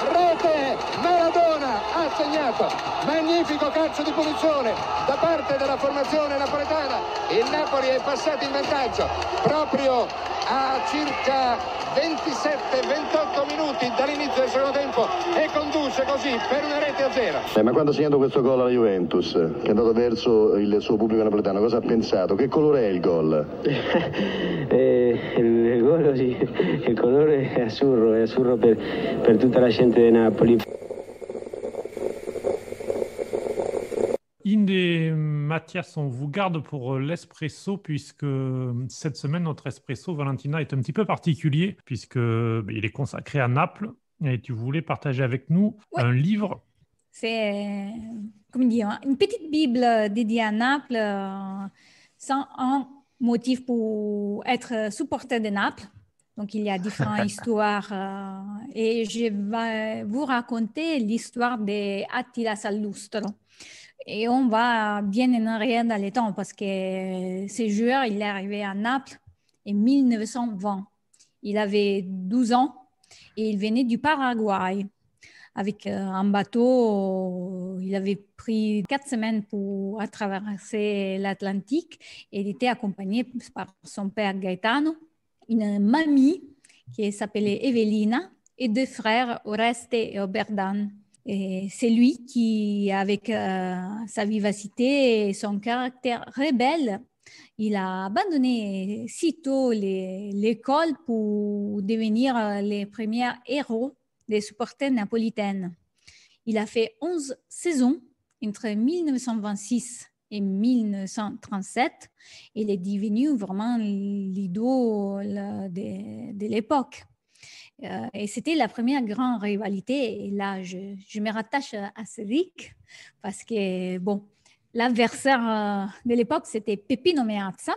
rete, Maradona ha segnato, magnifico calcio di punizione da parte della formazione napoletana, il Napoli è passato in vantaggio proprio a circa 27-28 minuti dall'inizio del secondo tempo e conduce così per una rete a 0. Ma quando ha segnato questo gol alla Juventus, che è andato verso il suo pubblico napoletano, cosa ha pensato? Che colore è il gol? Il gol, sì, il colore è azzurro per tutta la gente di Napoli. Inde, Mathias, on vous garde pour l'espresso puisque cette semaine, notre espresso, Valentina, est un petit peu particulier puisqu'il est consacré à Naples et tu voulais partager avec nous un livre. C'est, comment dire, une petite Bible dédiée à Naples, sans un motif pour être supporter de Naples. Donc, il y a différentes histoires et je vais vous raconter l'histoire d'Attila Sallustro. Et on va bien en arrière dans les temps parce que ce joueur, il est arrivé à Naples en 1920. Il avait 12 ans et il venait du Paraguay avec un bateau. Il avait pris 4 semaines pour traverser l'Atlantique et il était accompagné par son père Gaetano, une mamie qui s'appelait Evelina et 2 frères, Oreste et Oberdan. Et c'est lui qui, avec sa vivacité et son caractère rebelle, il a abandonné sitôt l'école pour devenir les premiers héros des supporters napolitains. Il a fait 11 saisons entre 1926 et 1937. Il est devenu vraiment l'idole de l'époque. Et c'était la première grande rivalité. Et là, je me rattache à Cédric parce que, bon, l'adversaire de l'époque, c'était Peppino Meazza,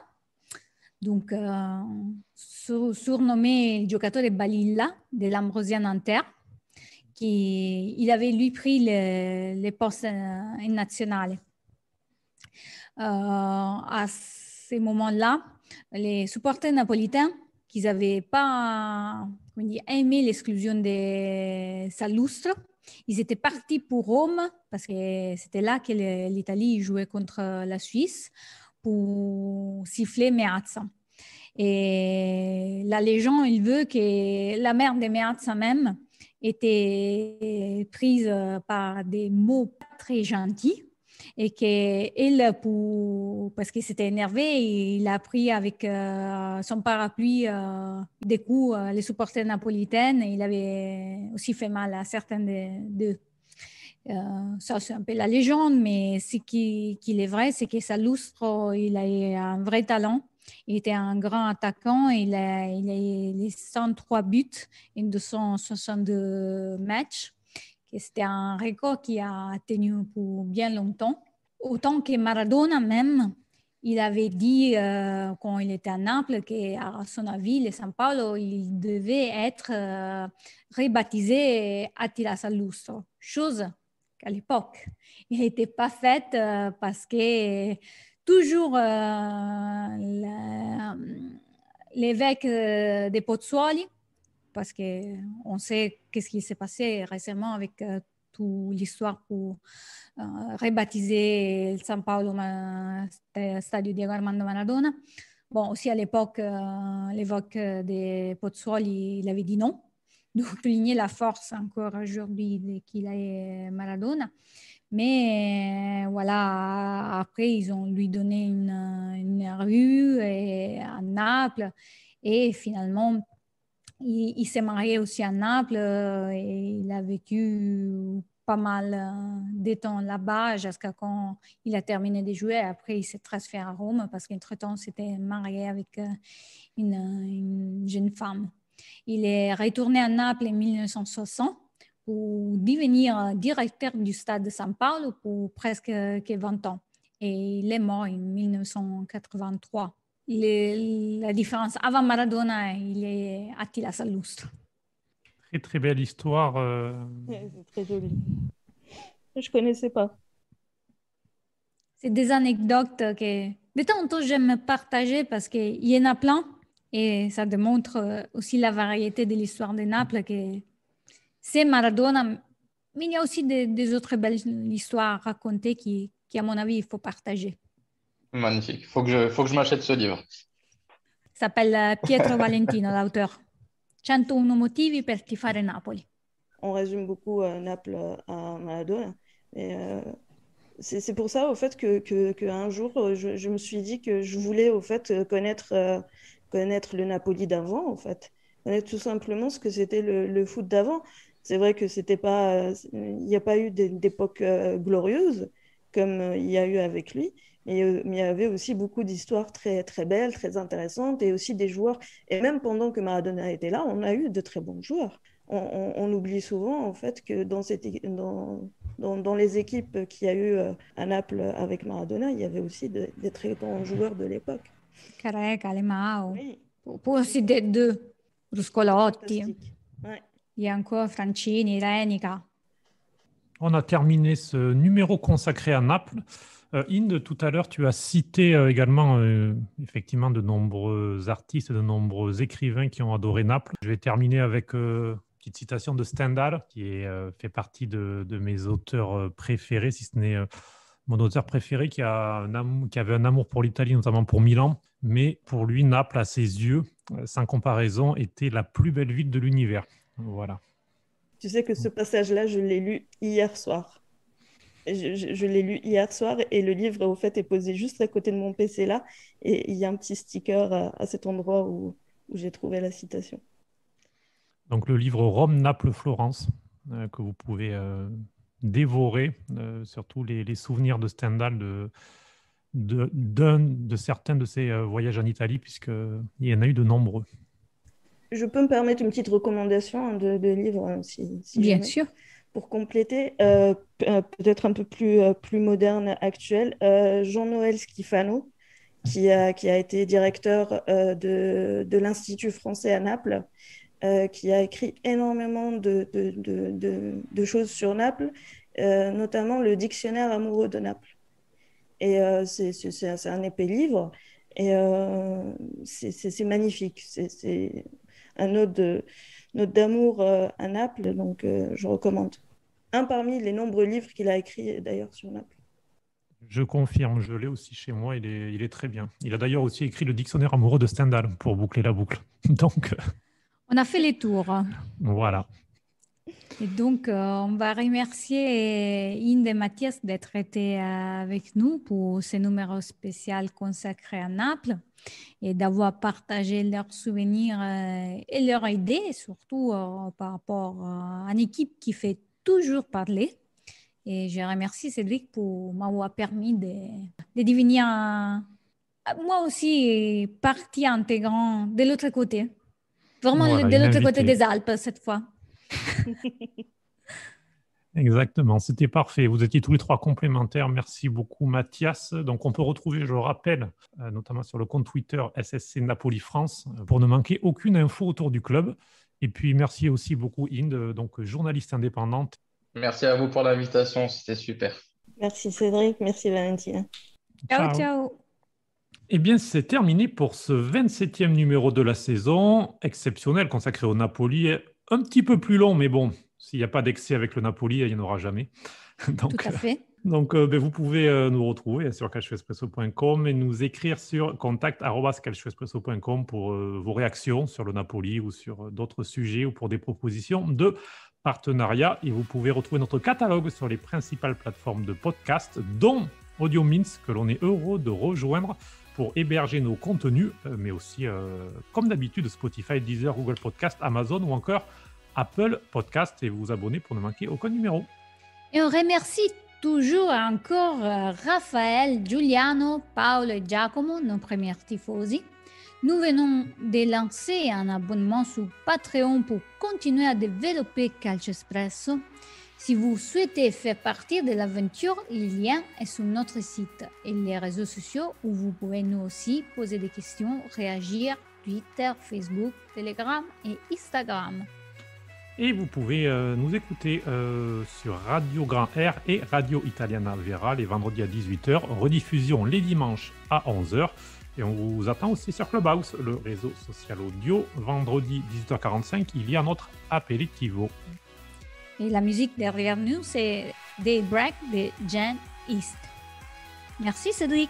donc surnommé le giocatore Balilla de l'Ambrosia Nanterre, il avait lui pris les postes nationaux. À ce moment-là, les supporters napolitains qui n'avaient pas aimé l'exclusion de Sallustro, ils étaient partis pour Rome parce que c'était là que l'Italie jouait contre la Suisse pour siffler Meazza. Et la légende, il veut que la mère de Meazza même était prise par des mots pas très gentils et qu'elle, parce qu'il s'était énervé, il a pris avec son parapluie des coups les supporters napolitains et il avait aussi fait mal à certains d'eux. Ça, c'est un peu la légende, mais ce qui est vrai, c'est que Salustro, il a un vrai talent. Il était un grand attaquant. Il a les 103 buts en 262 matchs. C'était un record qui a tenu pour bien longtemps. Autant que Maradona même, il avait dit quand il était à Naples qu'à son avis, le San Paolo, il devait être rebaptisé Attila Salustro. Chose qu'à l'époque, il n'était pas fait parce que toujours l'évêque de Pozzuoli, parce qu'on sait qu'est-ce qui s'est passé récemment avec toute l'histoire pour rebaptiser il San Paolo Stadio Diego Armando Maradona. Bon, aussi à l'époque, l'évêque de Pozzuoli, il avait dit non. Donc, souligner la force encore aujourd'hui qu'il a Maradona. Mais voilà, après, ils ont lui donné une rue à Naples et finalement, il s'est marié aussi à Naples et il a vécu pas mal de temps là-bas jusqu'à quand il a terminé de jouer. Après, il s'est transféré à Rome parce qu'entre-temps, il s'était marié avec une jeune femme. Il est retourné à Naples en 1960 pour devenir directeur du stade de San Paolo pour presque 20 ans. Et il est mort en 1983. La différence avant Maradona, il est Attila Salustro. Très très belle histoire. C'est très joli. Je ne connaissais pas. C'est des anecdotes que de temps en temps j'aime partager parce qu'il y en a plein et ça démontre aussi la variété de l'histoire de Naples que c'est Maradona, mais il y a aussi des autres belles histoires à raconter qui, à mon avis, il faut partager. Magnifique. Faut que je m'achète ce livre. Ça s'appelle Pietro Valentino, l'auteur. 101 motivi per tifare Napoli. On résume beaucoup Naples à Maradona. C'est pour ça, au fait, qu'un jour, je me suis dit que je voulais, au fait, connaître le Napoli d'avant, en fait. Connaître tout simplement ce que c'était le foot d'avant. C'est vrai que c'était pas, il n'y a pas eu d'époque glorieuse comme il y a eu avec lui, mais il y avait aussi beaucoup d'histoires très, très belles, très intéressantes, et aussi des joueurs. Et même pendant que Maradona était là, on a eu de très bons joueurs. On oublie souvent, en fait, que dans les équipes qu'il y a eu à Naples avec Maradona, il y avait aussi des très grands joueurs de l'époque. Careca, Lemao, Oui. poi aussi des deux, Bruscolotti, Fantastique. Ouais. il y a encore Francini, Renica. On a terminé ce numéro consacré à Naples. Inde, tout à l'heure, tu as cité également effectivement de nombreux artistes, de nombreux écrivains qui ont adoré Naples. Je vais terminer avec une petite citation de Stendhal, qui fait partie de mes auteurs préférés, si ce n'est mon auteur préféré, qui avait un amour pour l'Italie, notamment pour Milan. Mais pour lui, Naples, à ses yeux, sans comparaison, était la plus belle ville de l'univers. Voilà. Tu sais que ce passage-là, je l'ai lu hier soir. Je l'ai lu hier soir et le livre, au fait, est posé juste à côté de mon PC là. Et il y a un petit sticker à cet endroit où j'ai trouvé la citation. Donc le livre Rome, Naples, Florence, que vous pouvez dévorer, surtout les souvenirs de Stendhal de certains de ses voyages en Italie, puisqu'il y en a eu de nombreux. Je peux me permettre une petite recommandation de livre, si Bien jamais. sûr. Pour compléter, peut-être un peu plus moderne, actuel, Jean-Noël Schifano, qui a été directeur de l'Institut français à Naples, qui a écrit énormément de choses sur Naples, notamment le dictionnaire amoureux de Naples. Et c'est un épais livre, et c'est magnifique. C'est un note d'amour à Naples, donc je recommande. Un parmi les nombreux livres qu'il a écrits d'ailleurs sur Naples. Je confirme, je l'ai aussi chez moi, il est très bien. Il a d'ailleurs aussi écrit le dictionnaire amoureux de Stendhal pour boucler la boucle. Donc, On a fait les tours. voilà. Et donc, on va remercier Inde et Mathias d'être été avec nous pour ce numéro spécial consacré à Naples et d'avoir partagé leurs souvenirs et leurs idées, surtout par rapport à une équipe qui fait toujours parler. Et je remercie Cédric pour m'avoir permis de devenir moi aussi partie intégrante de l'autre côté. Vraiment Voilà, de une l'autre côté invitée. des Alpes cette fois. Exactement, c'était parfait. Vous étiez tous les trois complémentaires. Merci beaucoup, Mathias. Donc, on peut retrouver, je le rappelle, notamment sur le compte Twitter SSC Napoli France, pour ne manquer aucune info autour du club. Et puis, merci aussi beaucoup, Inde, donc journaliste indépendante. Merci à vous pour l'invitation, c'était super. Merci Cédric, merci Valentina. Ciao, ciao. Eh bien, c'est terminé pour ce 27e numéro de la saison, exceptionnel, consacré au Napoli. Un petit peu plus long, mais bon, s'il n'y a pas d'excès avec le Napoli, il n'y en aura jamais. Donc, tout à fait. Donc, vous pouvez nous retrouver sur calcioespresso.com et nous écrire sur contact@calcioespresso.com pour vos réactions sur le Napoli ou sur d'autres sujets ou pour des propositions de partenariat. Et vous pouvez retrouver notre catalogue sur les principales plateformes de podcast, dont Audio Mints, que l'on est heureux de rejoindre pour héberger nos contenus, mais aussi, comme d'habitude, Spotify, Deezer, Google Podcast, Amazon ou encore Apple Podcast, et vous abonner pour ne manquer aucun numéro. Et on remercie toujours encore Raphaël, Giuliano, Paolo et Giacomo, nos premiers tifosi. Nous venons de lancer un abonnement sur Patreon pour continuer à développer Calcio Espresso. Si vous souhaitez faire partie de l'aventure, le lien est sur notre site et les réseaux sociaux où vous pouvez nous aussi poser des questions, réagir, Twitter, Facebook, Telegram et Instagram. Et vous pouvez nous écouter sur Radio Grand Air et Radio Italiana Vera les vendredis à 18h, rediffusion les dimanches à 11h. Et on vous attend aussi sur Clubhouse, le réseau social audio. Vendredi 18h45, il y a notre aperitivo. Et la musique derrière nous, c'est Daybreak de Jan East. Merci Cédric.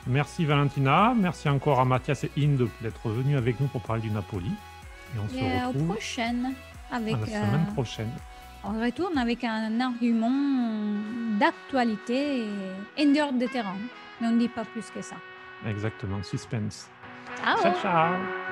Merci Valentina. Merci encore à Mathias et Inde d'être venus avec nous pour parler du Napoli. Et on se retrouve aux prochaines. Avec, à la semaine prochaine. On retourne avec un argument d'actualité et en dehors de terrain. Mais on ne dit pas plus que ça. Exactement, suspense. Ciao. Ciao, ciao.